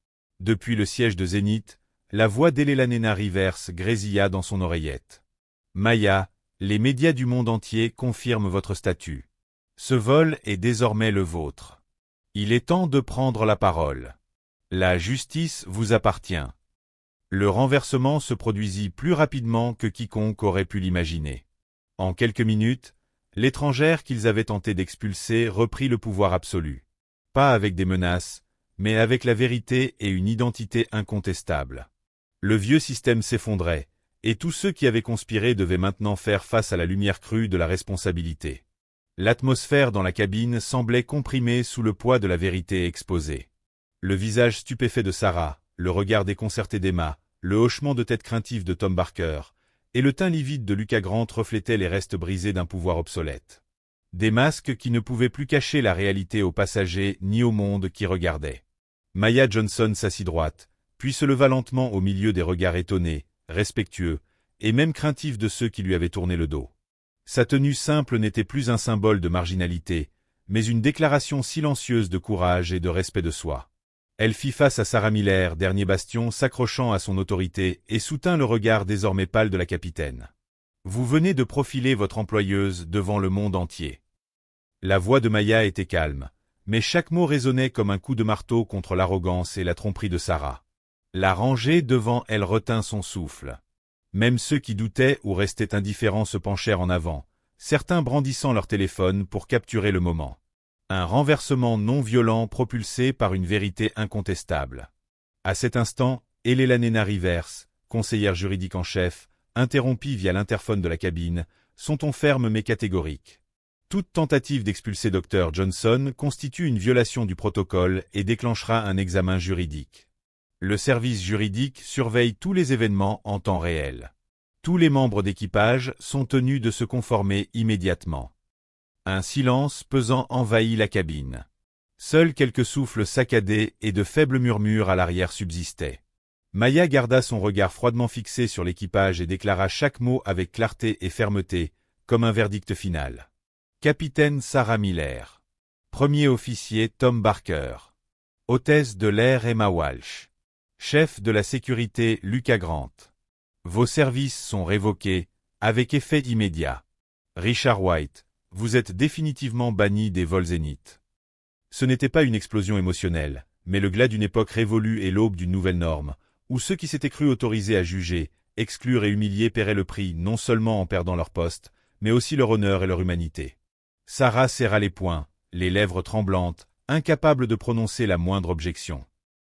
Depuis le siège de Zénith, la voix d'Elena Rivers grésilla dans son oreillette. Maya, les médias du monde entier confirment votre statut. Ce vol est désormais le vôtre. Il est temps de prendre la parole. La justice vous appartient. Le renversement se produisit plus rapidement que quiconque aurait pu l'imaginer. En quelques minutes, l'étrangère qu'ils avaient tenté d'expulser reprit le pouvoir absolu. Pas avec des menaces, mais avec la vérité et une identité incontestable. Le vieux système s'effondrait, et tous ceux qui avaient conspiré devaient maintenant faire face à la lumière crue de la responsabilité. L'atmosphère dans la cabine semblait comprimée sous le poids de la vérité exposée. Le visage stupéfait de Sarah, le regard déconcerté d'Emma, le hochement de tête craintif de Tom Barker, et le teint livide de Lucas Grant reflétaient les restes brisés d'un pouvoir obsolète. Des masques qui ne pouvaient plus cacher la réalité aux passagers ni au monde qui regardait. Maya Johnson s'assit droite, puis se leva lentement au milieu des regards étonnés, respectueux, et même craintifs de ceux qui lui avaient tourné le dos. Sa tenue simple n'était plus un symbole de marginalité, mais une déclaration silencieuse de courage et de respect de soi. Elle fit face à Sarah Miller, dernier bastion, s'accrochant à son autorité, et soutint le regard désormais pâle de la capitaine. Vous venez de profiler votre employeuse devant le monde entier. La voix de Maya était calme, mais chaque mot résonnait comme un coup de marteau contre l'arrogance et la tromperie de Sarah. La rangée devant elle retint son souffle. Même ceux qui doutaient ou restaient indifférents se penchèrent en avant, certains brandissant leur téléphone pour capturer le moment. Un renversement non violent propulsé par une vérité incontestable. À cet instant, Elena Rivers, conseillère juridique en chef, interrompit via l'interphone de la cabine, son ton ferme mais catégorique. Toute tentative d'expulser Dr Johnson constitue une violation du protocole et déclenchera un examen juridique. Le service juridique surveille tous les événements en temps réel. Tous les membres d'équipage sont tenus de se conformer immédiatement. Un silence pesant envahit la cabine. Seuls quelques souffles saccadés et de faibles murmures à l'arrière subsistaient. Maya garda son regard froidement fixé sur l'équipage et déclara chaque mot avec clarté et fermeté, comme un verdict final. Capitaine Sarah Miller. Premier officier Tom Barker. Hôtesse de l'air Emma Walsh. Chef de la sécurité Lucas Grant. Vos services sont révoqués, avec effet immédiat. Richard White. Vous êtes définitivement banni des vols Zénith. Ce n'était pas une explosion émotionnelle, mais le glas d'une époque révolue et l'aube d'une nouvelle norme, où ceux qui s'étaient crus autorisés à juger, exclure et humilier paieraient le prix non seulement en perdant leur poste, mais aussi leur honneur et leur humanité. Sarah serra les poings, les lèvres tremblantes, incapable de prononcer la moindre objection.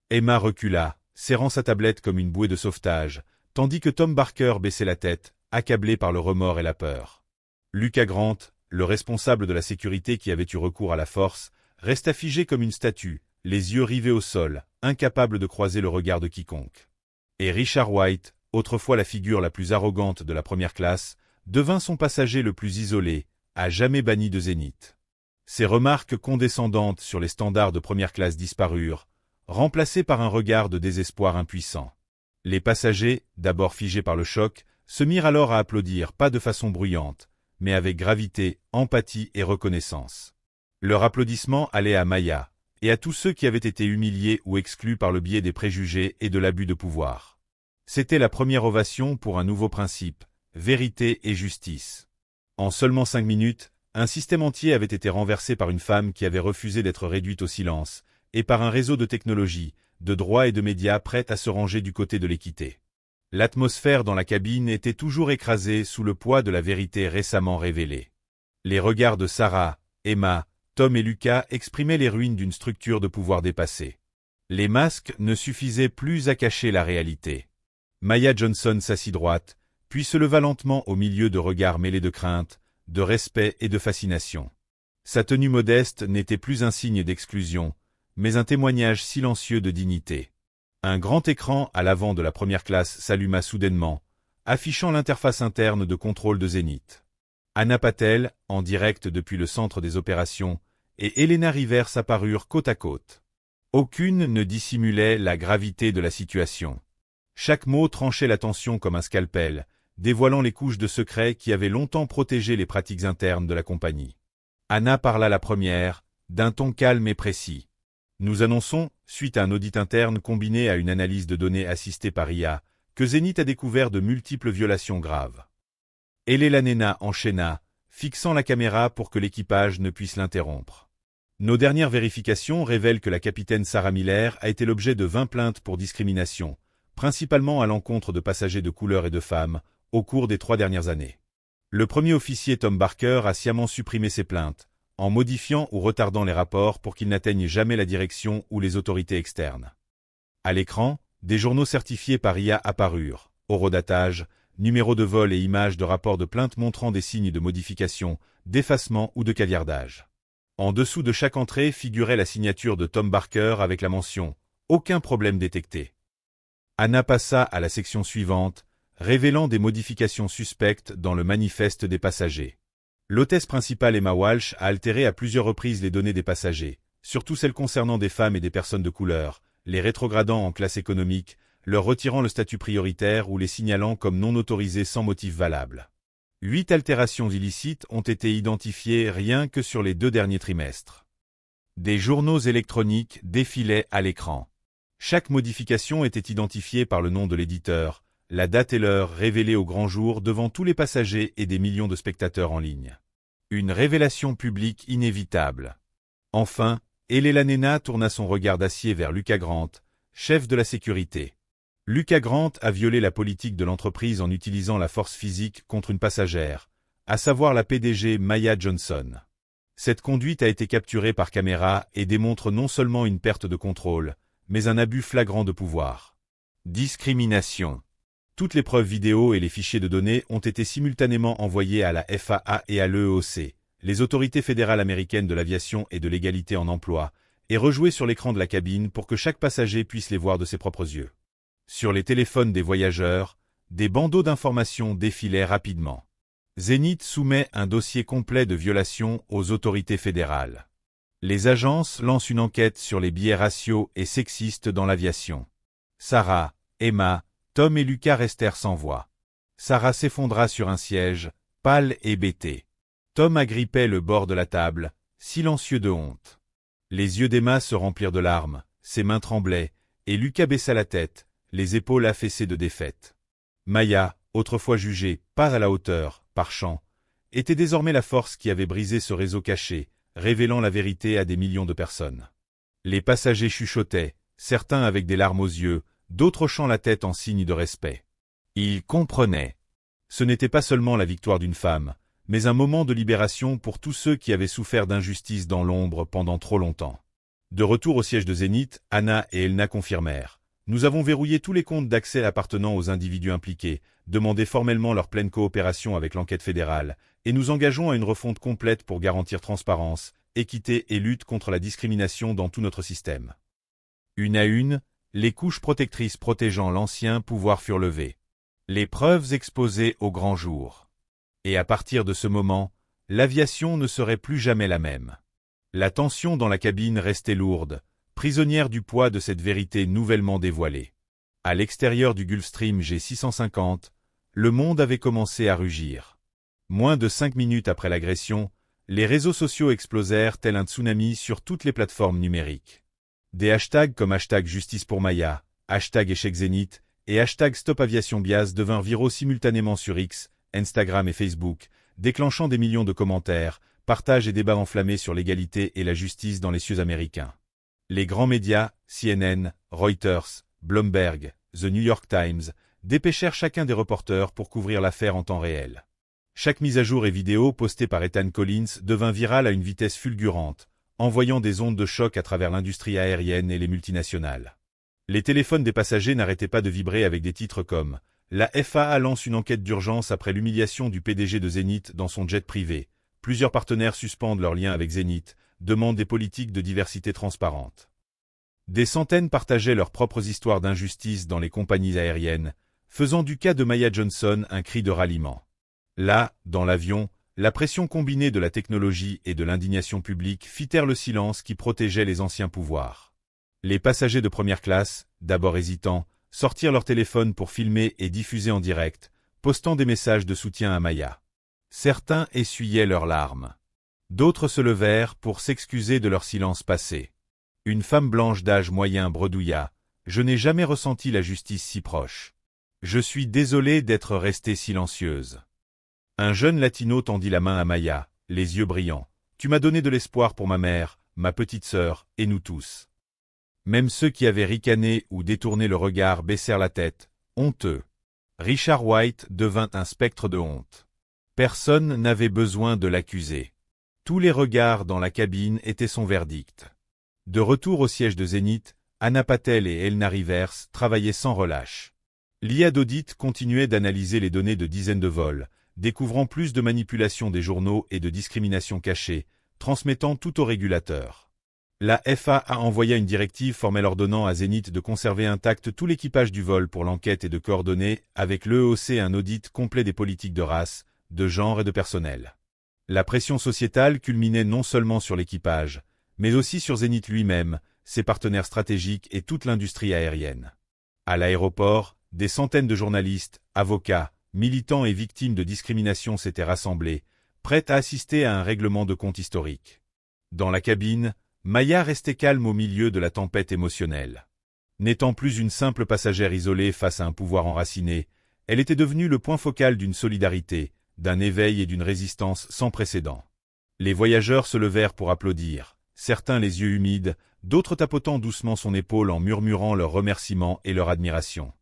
Emma recula, serrant sa tablette comme une bouée de sauvetage, tandis que Tom Barker baissait la tête, accablés par le remords et la peur. Lucas Grant, le responsable de la sécurité qui avait eu recours à la force, resta figé comme une statue, les yeux rivés au sol, incapable de croiser le regard de quiconque. Et Richard White, autrefois la figure la plus arrogante de la première classe, devint son passager le plus isolé, à jamais banni de Zénith. Ses remarques condescendantes sur les standards de première classe disparurent, remplacées par un regard de désespoir impuissant. Les passagers, d'abord figés par le choc, se mirent alors à applaudir, pas de façon bruyante, mais avec gravité, empathie et reconnaissance. Leur applaudissement allait à Maya, et à tous ceux qui avaient été humiliés ou exclus par le biais des préjugés et de l'abus de pouvoir. C'était la première ovation pour un nouveau principe, vérité et justice. En seulement 5 minutes, un système entier avait été renversé par une femme qui avait refusé d'être réduite au silence, et par un réseau de technologies, de droits et de médias prêts à se ranger du côté de l'équité. L'atmosphère dans la cabine était toujours écrasée sous le poids de la vérité récemment révélée. Les regards de Sarah, Emma, Tom et Lucas exprimaient les ruines d'une structure de pouvoir dépassée. Les masques ne suffisaient plus à cacher la réalité. Maya Johnson s'assit droite, puis se leva lentement au milieu de regards mêlés de crainte, de respect et de fascination. Sa tenue modeste n'était plus un signe d'exclusion, mais un témoignage silencieux de dignité. Un grand écran à l'avant de la première classe s'alluma soudainement, affichant l'interface interne de contrôle de Zénith. Anna Patel, en direct depuis le centre des opérations, et Elena Rivers apparurent côte à côte. Aucune ne dissimulait la gravité de la situation. Chaque mot tranchait la tension comme un scalpel, dévoilant les couches de secrets qui avaient longtemps protégé les pratiques internes de la compagnie. Anna parla la première, d'un ton calme et précis. Nous annonçons, suite à un audit interne combiné à une analyse de données assistée par IA, que Zénith a découvert de multiples violations graves. Elena enchaîna, fixant la caméra pour que l'équipage ne puisse l'interrompre. Nos dernières vérifications révèlent que la capitaine Sarah Miller a été l'objet de 20 plaintes pour discrimination, principalement à l'encontre de passagers de couleur et de femmes, au cours des 3 dernières années. Le premier officier Tom Barker a sciemment supprimé ces plaintes, en modifiant ou retardant les rapports pour qu'ils n'atteignent jamais la direction ou les autorités externes. À l'écran, des journaux certifiés par IA apparurent, horodatage, numéros de vol et images de rapports de plainte montrant des signes de modification, d'effacement ou de caviardage. En dessous de chaque entrée figurait la signature de Tom Barker avec la mention « Aucun problème détecté ». Anna passa à la section suivante, révélant des modifications suspectes dans le manifeste des passagers. L'hôtesse principale Emma Walsh a altéré à plusieurs reprises les données des passagers, surtout celles concernant des femmes et des personnes de couleur, les rétrogradant en classe économique, leur retirant le statut prioritaire ou les signalant comme non autorisés sans motif valable. 8 altérations illicites ont été identifiées rien que sur les 2 derniers trimestres. Des journaux électroniques défilaient à l'écran. Chaque modification était identifiée par le nom de l'éditeur, la date et l'heure révélée au grand jour devant tous les passagers et des millions de spectateurs en ligne. Une révélation publique inévitable. Enfin, Elena tourna son regard d'acier vers Lucas Grant, chef de la sécurité. Lucas Grant a violé la politique de l'entreprise en utilisant la force physique contre une passagère, à savoir la PDG Maya Johnson. Cette conduite a été capturée par caméra et démontre non seulement une perte de contrôle, mais un abus flagrant de pouvoir. Discrimination. Toutes les preuves vidéo et les fichiers de données ont été simultanément envoyés à la FAA et à l'EEOC, les autorités fédérales américaines de l'aviation et de l'égalité en emploi, et rejoués sur l'écran de la cabine pour que chaque passager puisse les voir de ses propres yeux. Sur les téléphones des voyageurs, des bandeaux d'informations défilaient rapidement. Zénith soumet un dossier complet de violations aux autorités fédérales. Les agences lancent une enquête sur les biais raciaux et sexistes dans l'aviation. Sarah, Emma, Tom et Lucas restèrent sans voix. Sarah s'effondra sur un siège, pâle et bêtée. Tom agrippait le bord de la table, silencieux de honte. Les yeux d'Emma se remplirent de larmes, ses mains tremblaient, et Lucas baissa la tête, les épaules affaissées de défaite. Maya, autrefois jugée pas à la hauteur, par chant, était désormais la force qui avait brisé ce réseau caché, révélant la vérité à des millions de personnes. Les passagers chuchotaient, certains avec des larmes aux yeux, d'autres hochant la tête en signe de respect. Ils comprenaient. Ce n'était pas seulement la victoire d'une femme, mais un moment de libération pour tous ceux qui avaient souffert d'injustice dans l'ombre pendant trop longtemps. De retour au siège de Zénith, Anna et Elena confirmèrent. Nous avons verrouillé tous les comptes d'accès appartenant aux individus impliqués, demandé formellement leur pleine coopération avec l'enquête fédérale, et nous engageons à une refonte complète pour garantir transparence, équité et lutte contre la discrimination dans tout notre système. Une à une, les couches protectrices protégeant l'ancien pouvoir furent levées. Les preuves exposées au grand jour. Et à partir de ce moment, l'aviation ne serait plus jamais la même. La tension dans la cabine restait lourde, prisonnière du poids de cette vérité nouvellement dévoilée. À l'extérieur du Gulfstream G650, le monde avait commencé à rugir. Moins de 5 minutes après l'agression, les réseaux sociaux explosèrent tel un tsunami sur toutes les plateformes numériques. Des hashtags comme hashtag Justice pour Maya, hashtag Échec Zénith et hashtag Stop Aviation Bias devinrent viraux simultanément sur X, Instagram et Facebook, déclenchant des millions de commentaires, partages et débats enflammés sur l'égalité et la justice dans les cieux américains. Les grands médias, CNN, Reuters, Bloomberg, The New York Times, dépêchèrent chacun des reporters pour couvrir l'affaire en temps réel. Chaque mise à jour et vidéo postée par Ethan Collins devint virale à une vitesse fulgurante, envoyant des ondes de choc à travers l'industrie aérienne et les multinationales. Les téléphones des passagers n'arrêtaient pas de vibrer avec des titres comme « La FAA lance une enquête d'urgence après l'humiliation du PDG de Zénith dans son jet privé. Plusieurs partenaires suspendent leurs liens avec Zénith, demandent des politiques de diversité transparentes. » Des centaines partageaient leurs propres histoires d'injustice dans les compagnies aériennes, faisant du cas de Maya Johnson un cri de ralliement. Là, dans l'avion, la pression combinée de la technologie et de l'indignation publique fit taire le silence qui protégeait les anciens pouvoirs. Les passagers de première classe, d'abord hésitants, sortirent leur téléphone pour filmer et diffuser en direct, postant des messages de soutien à Maya. Certains essuyaient leurs larmes. D'autres se levèrent pour s'excuser de leur silence passé. Une femme blanche d'âge moyen bredouilla « Je n'ai jamais ressenti la justice si proche. Je suis désolée d'être restée silencieuse. » Un jeune latino tendit la main à Maya, les yeux brillants. « Tu m'as donné de l'espoir pour ma mère, ma petite sœur, et nous tous. » Même ceux qui avaient ricané ou détourné le regard baissèrent la tête, honteux. Richard White devint un spectre de honte. Personne n'avait besoin de l'accuser. Tous les regards dans la cabine étaient son verdict. De retour au siège de Zénith, Anna Patel et Elna Rivers travaillaient sans relâche. L'IA d'audit continuait d'analyser les données de dizaines de vols, découvrant plus de manipulation des journaux et de discrimination cachée, transmettant tout au régulateur. La FAA envoya une directive formelle ordonnant à Zénith de conserver intact tout l'équipage du vol pour l'enquête et de coordonner, avec l'EEOC, un audit complet des politiques de race, de genre et de personnel. La pression sociétale culminait non seulement sur l'équipage, mais aussi sur Zénith lui-même, ses partenaires stratégiques et toute l'industrie aérienne. À l'aéroport, des centaines de journalistes, avocats, militants et victimes de discrimination s'étaient rassemblés, prêts à assister à un règlement de compte historique. Dans la cabine, Maya restait calme au milieu de la tempête émotionnelle. N'étant plus une simple passagère isolée face à un pouvoir enraciné, elle était devenue le point focal d'une solidarité, d'un éveil et d'une résistance sans précédent. Les voyageurs se levèrent pour applaudir, certains les yeux humides, d'autres tapotant doucement son épaule en murmurant leurs remerciements et leur admiration.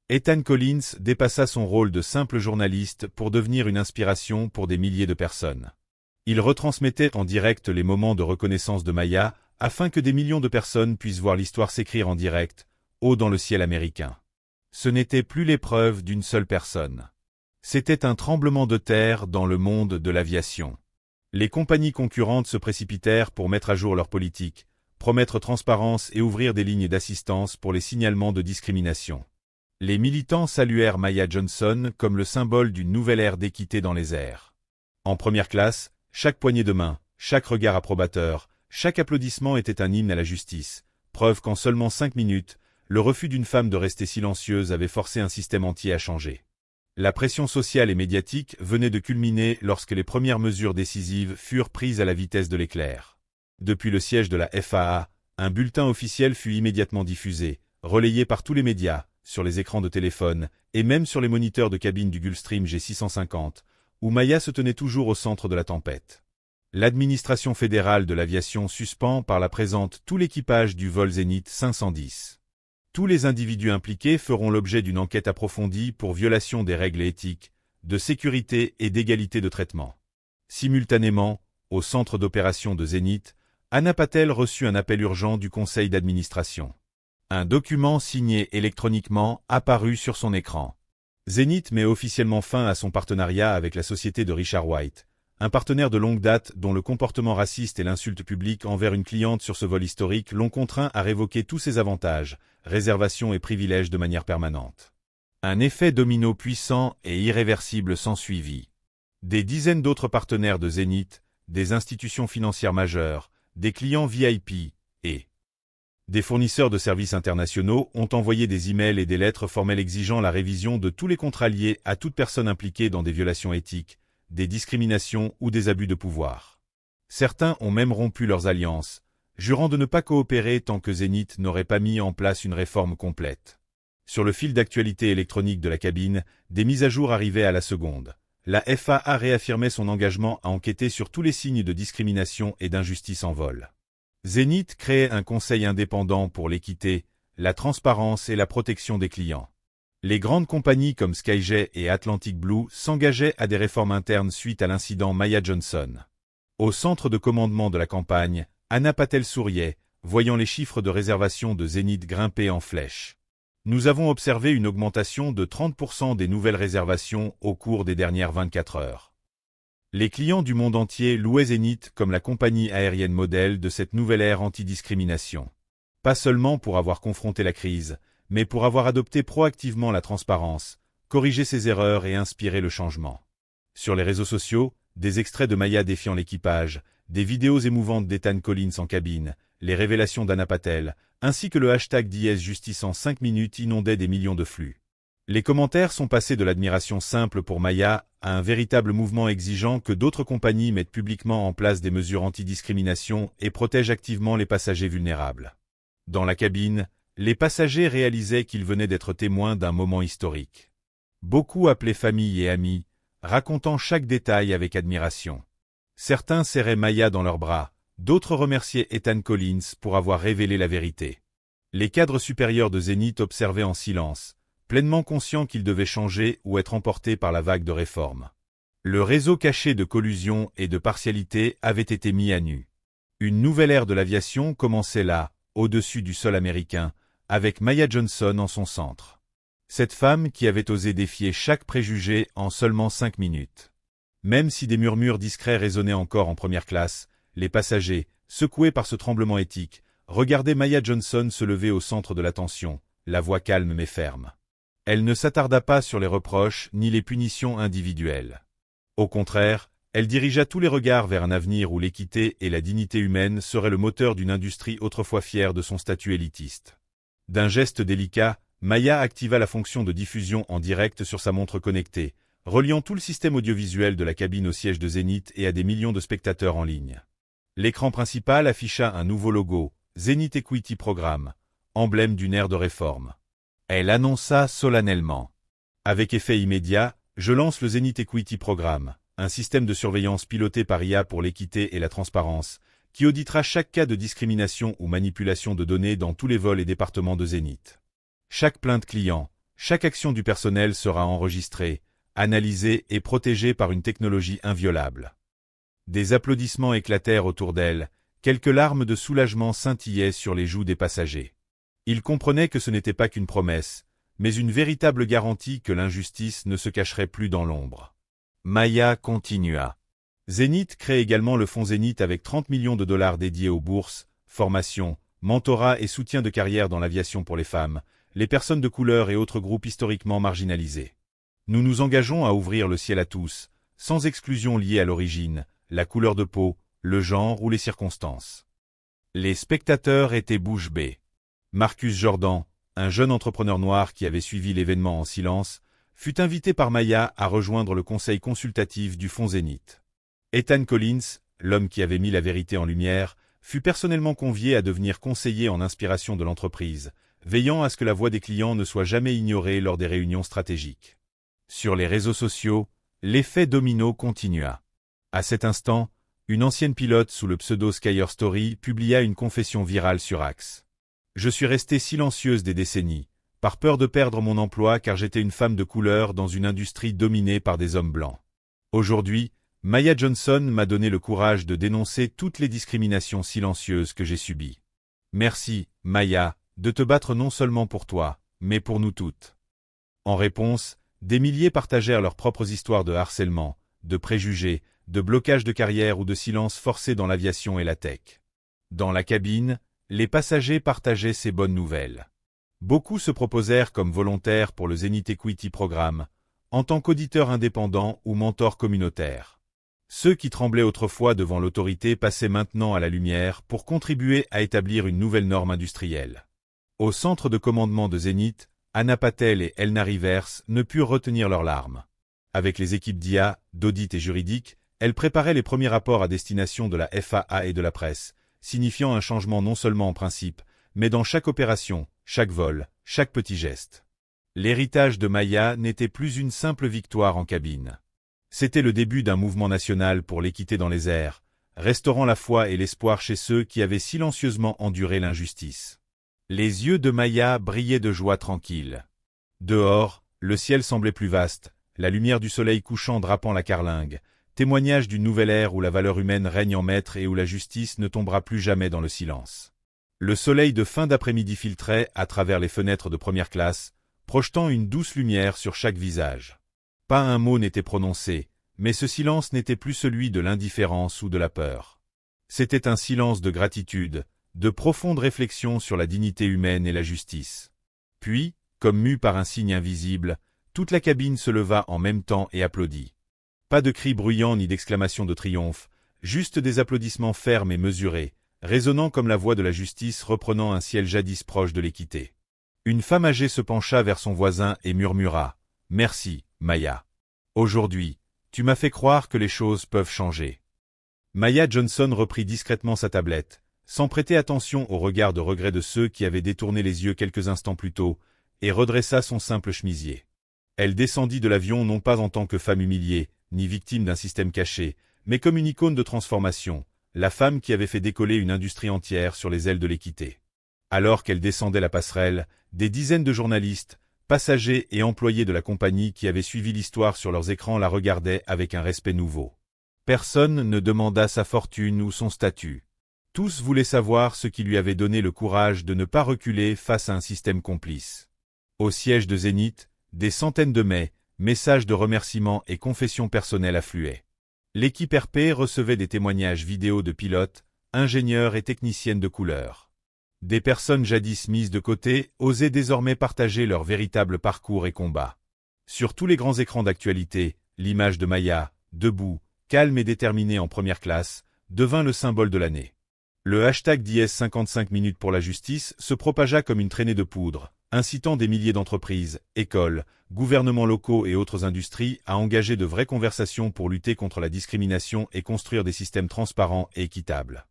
Ethan Collins dépassa son rôle de simple journaliste pour devenir une inspiration pour des milliers de personnes. Il retransmettait en direct les moments de reconnaissance de Maya, afin que des millions de personnes puissent voir l'histoire s'écrire en direct, haut dans le ciel américain. Ce n'était plus l'épreuve d'une seule personne. C'était un tremblement de terre dans le monde de l'aviation. Les compagnies concurrentes se précipitèrent pour mettre à jour leur politique, promettre transparence et ouvrir des lignes d'assistance pour les signalements de discrimination. Les militants saluèrent Maya Johnson comme le symbole d'une nouvelle ère d'équité dans les airs. En première classe, chaque poignée de main, chaque regard approbateur, chaque applaudissement était un hymne à la justice, preuve qu'en seulement 5 minutes, le refus d'une femme de rester silencieuse avait forcé un système entier à changer. La pression sociale et médiatique venait de culminer lorsque les premières mesures décisives furent prises à la vitesse de l'éclair. Depuis le siège de la FAA, un bulletin officiel fut immédiatement diffusé, relayé par tous les médias, sur les écrans de téléphone, et même sur les moniteurs de cabine du Gulfstream G650, où Maya se tenait toujours au centre de la tempête. L'administration fédérale de l'aviation suspend par la présente tout l'équipage du vol Zénith 510. Tous les individus impliqués feront l'objet d'une enquête approfondie pour violation des règles éthiques, de sécurité et d'égalité de traitement. Simultanément, au centre d'opération de Zénith, Anna Patel reçut un appel urgent du conseil d'administration. Un document signé électroniquement apparut sur son écran. Zénith met officiellement fin à son partenariat avec la société de Richard White, un partenaire de longue date dont le comportement raciste et l'insulte publique envers une cliente sur ce vol historique l'ont contraint à révoquer tous ses avantages, réservations et privilèges de manière permanente. Un effet domino puissant et irréversible s'ensuivit. Des dizaines d'autres partenaires de Zénith, des institutions financières majeures, des clients VIP et des fournisseurs de services internationaux ont envoyé des emails et des lettres formelles exigeant la révision de tous les contrats liés à toute personne impliquée dans des violations éthiques, des discriminations ou des abus de pouvoir. Certains ont même rompu leurs alliances, jurant de ne pas coopérer tant que Zénith n'aurait pas mis en place une réforme complète. Sur le fil d'actualité électronique de la cabine, des mises à jour arrivaient à la seconde. La FAA réaffirmait son engagement à enquêter sur tous les signes de discrimination et d'injustice en vol. Zénith créait un conseil indépendant pour l'équité, la transparence et la protection des clients. Les grandes compagnies comme Skyjet et Atlantic Blue s'engageaient à des réformes internes suite à l'incident Maya Johnson. Au centre de commandement de la campagne, Anna Patel souriait, voyant les chiffres de réservation de Zénith grimper en flèche. Nous avons observé une augmentation de 30% des nouvelles réservations au cours des dernières 24 heures. Les clients du monde entier louaient Zénith comme la compagnie aérienne modèle de cette nouvelle ère anti-discrimination. Pas seulement pour avoir confronté la crise, mais pour avoir adopté proactivement la transparence, corrigé ses erreurs et inspiré le changement. Sur les réseaux sociaux, des extraits de Maya défiant l'équipage, des vidéos émouvantes d'Ethan Collins en cabine, les révélations d'Anna Patel, ainsi que le hashtag d'IS Justice en 5 minutes inondaient des millions de flux. Les commentaires sont passés de l'admiration simple pour Maya à un véritable mouvement exigeant que d'autres compagnies mettent publiquement en place des mesures anti-discrimination et protègent activement les passagers vulnérables. Dans la cabine, les passagers réalisaient qu'ils venaient d'être témoins d'un moment historique. Beaucoup appelaient famille et amis, racontant chaque détail avec admiration. Certains serraient Maya dans leurs bras, d'autres remerciaient Ethan Collins pour avoir révélé la vérité. Les cadres supérieurs de Zénith observaient en silence, pleinement conscients qu'ils devaient changer ou être emportés par la vague de réformes. Le réseau caché de collusion et de partialité avait été mis à nu. Une nouvelle ère de l'aviation commençait là, au-dessus du sol américain, avec Maya Johnson en son centre. Cette femme qui avait osé défier chaque préjugé en seulement 5 minutes. Même si des murmures discrets résonnaient encore en première classe, les passagers, secoués par ce tremblement éthique, regardaient Maya Johnson se lever au centre de l'attention, la voix calme mais ferme. Elle ne s'attarda pas sur les reproches ni les punitions individuelles. Au contraire, elle dirigea tous les regards vers un avenir où l'équité et la dignité humaine seraient le moteur d'une industrie autrefois fière de son statut élitiste. D'un geste délicat, Maya activa la fonction de diffusion en direct sur sa montre connectée, reliant tout le système audiovisuel de la cabine au siège de Zénith et à des millions de spectateurs en ligne. L'écran principal afficha un nouveau logo, Zénith Equity Programme, emblème d'une ère de réforme. Elle annonça solennellement. Avec effet immédiat, je lance le Zénith Equity Programme, un système de surveillance piloté par IA pour l'équité et la transparence, qui auditera chaque cas de discrimination ou manipulation de données dans tous les vols et départements de Zénith. Chaque plainte client, chaque action du personnel sera enregistrée, analysée et protégée par une technologie inviolable. Des applaudissements éclatèrent autour d'elle, quelques larmes de soulagement scintillaient sur les joues des passagers. Ils comprenaient que ce n'était pas qu'une promesse, mais une véritable garantie que l'injustice ne se cacherait plus dans l'ombre. Maya continua. Zénith crée également le fonds Zénith avec 30 millions de dollars dédiés aux bourses, formations, mentorat et soutien de carrière dans l'aviation pour les femmes, les personnes de couleur et autres groupes historiquement marginalisés. Nous nous engageons à ouvrir le ciel à tous, sans exclusion liée à l'origine, la couleur de peau, le genre ou les circonstances. Les spectateurs étaient bouche bée. Marcus Jordan, un jeune entrepreneur noir qui avait suivi l'événement en silence, fut invité par Maya à rejoindre le conseil consultatif du fonds Zénith. Ethan Collins, l'homme qui avait mis la vérité en lumière, fut personnellement convié à devenir conseiller en inspiration de l'entreprise, veillant à ce que la voix des clients ne soit jamais ignorée lors des réunions stratégiques. Sur les réseaux sociaux, l'effet domino continua. À cet instant, une ancienne pilote sous le pseudo Skyer Story publia une confession virale sur Axe. Je suis restée silencieuse des décennies, par peur de perdre mon emploi car j'étais une femme de couleur dans une industrie dominée par des hommes blancs. Aujourd'hui, Maya Johnson m'a donné le courage de dénoncer toutes les discriminations silencieuses que j'ai subies. Merci, Maya, de te battre non seulement pour toi, mais pour nous toutes. En réponse, des milliers partagèrent leurs propres histoires de harcèlement, de préjugés, de blocage de carrière ou de silence forcé dans l'aviation et la tech. Dans la cabine, les passagers partageaient ces bonnes nouvelles. Beaucoup se proposèrent comme volontaires pour le Zenith Equity Programme, en tant qu'auditeurs indépendants ou mentors communautaires. Ceux qui tremblaient autrefois devant l'autorité passaient maintenant à la lumière pour contribuer à établir une nouvelle norme industrielle. Au centre de commandement de Zenith, Anna Patel et Elna Rivers ne purent retenir leurs larmes. Avec les équipes d'IA, d'audit et juridique, elles préparaient les premiers rapports à destination de la FAA et de la presse, signifiant un changement non seulement en principe, mais dans chaque opération, chaque vol, chaque petit geste. L'héritage de Maya n'était plus une simple victoire en cabine. C'était le début d'un mouvement national pour l'équité dans les airs, restaurant la foi et l'espoir chez ceux qui avaient silencieusement enduré l'injustice. Les yeux de Maya brillaient de joie tranquille. Dehors, le ciel semblait plus vaste, la lumière du soleil couchant drapant la carlingue, témoignage d'une nouvelle ère où la valeur humaine règne en maître et où la justice ne tombera plus jamais dans le silence. Le soleil de fin d'après-midi filtrait à travers les fenêtres de première classe, projetant une douce lumière sur chaque visage. Pas un mot n'était prononcé, mais ce silence n'était plus celui de l'indifférence ou de la peur. C'était un silence de gratitude, de profonde réflexion sur la dignité humaine et la justice. Puis, comme mue par un signe invisible, toute la cabine se leva en même temps et applaudit. Pas de cris bruyants ni d'exclamations de triomphe, juste des applaudissements fermes et mesurés, résonnant comme la voix de la justice reprenant un ciel jadis proche de l'équité. Une femme âgée se pencha vers son voisin et murmura « Merci, Maya. Aujourd'hui, tu m'as fait croire que les choses peuvent changer. » Maya Johnson reprit discrètement sa tablette, sans prêter attention au regard de regret de ceux qui avaient détourné les yeux quelques instants plus tôt, et redressa son simple chemisier. Elle descendit de l'avion non pas en tant que femme humiliée, ni victime d'un système caché, mais comme une icône de transformation, la femme qui avait fait décoller une industrie entière sur les ailes de l'équité. Alors qu'elle descendait la passerelle, des dizaines de journalistes, passagers et employés de la compagnie qui avaient suivi l'histoire sur leurs écrans la regardaient avec un respect nouveau. Personne ne demanda sa fortune ou son statut. Tous voulaient savoir ce qui lui avait donné le courage de ne pas reculer face à un système complice. Au siège de Zenith, des centaines de messages de remerciements et confessions personnelles affluaient. L'équipe RP recevait des témoignages vidéo de pilotes, ingénieurs et techniciennes de couleur. Des personnes jadis mises de côté osaient désormais partager leur véritable parcours et combat. Sur tous les grands écrans d'actualité, l'image de Maya, debout, calme et déterminée en première classe, devint le symbole de l'année. Le hashtag d'IS 55 minutes pour la justice se propagea comme une traînée de poudre, incitant des milliers d'entreprises, écoles, gouvernements locaux et autres industries à engager de vraies conversations pour lutter contre la discrimination et construire des systèmes transparents et équitables.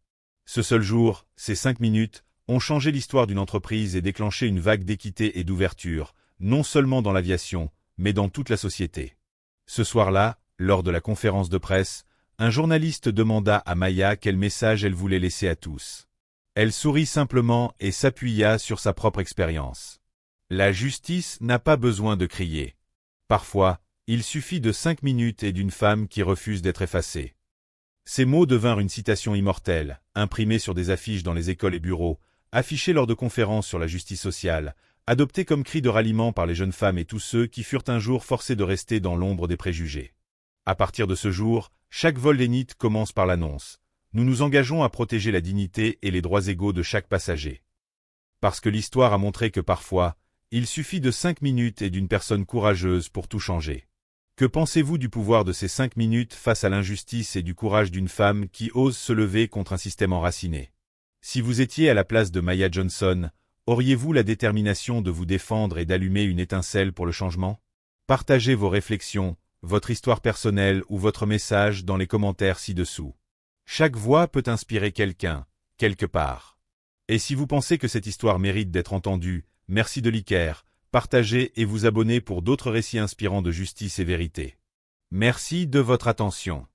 Ce seul jour, ces 5 minutes, ont changé l'histoire d'une entreprise et déclenché une vague d'équité et d'ouverture, non seulement dans l'aviation, mais dans toute la société. Ce soir-là, lors de la conférence de presse, un journaliste demanda à Maya quel message elle voulait laisser à tous. Elle sourit simplement et s'appuya sur sa propre expérience. La justice n'a pas besoin de crier. Parfois, il suffit de 5 minutes et d'une femme qui refuse d'être effacée. Ces mots devinrent une citation immortelle, imprimée sur des affiches dans les écoles et bureaux, affichée lors de conférences sur la justice sociale, adoptée comme cri de ralliement par les jeunes femmes et tous ceux qui furent un jour forcés de rester dans l'ombre des préjugés. À partir de ce jour, chaque vol Zenith commence par l'annonce. Nous nous engageons à protéger la dignité et les droits égaux de chaque passager. Parce que l'histoire a montré que parfois, il suffit de 5 minutes et d'une personne courageuse pour tout changer. Que pensez-vous du pouvoir de ces 5 minutes face à l'injustice et du courage d'une femme qui ose se lever contre un système enraciné? Si vous étiez à la place de Maya Johnson, auriez-vous la détermination de vous défendre et d'allumer une étincelle pour le changement? Partagez vos réflexions, votre histoire personnelle ou votre message dans les commentaires ci-dessous. Chaque voix peut inspirer quelqu'un, quelque part. Et si vous pensez que cette histoire mérite d'être entendue, merci de liker, partager et vous abonner pour d'autres récits inspirants de justice et vérité. Merci de votre attention.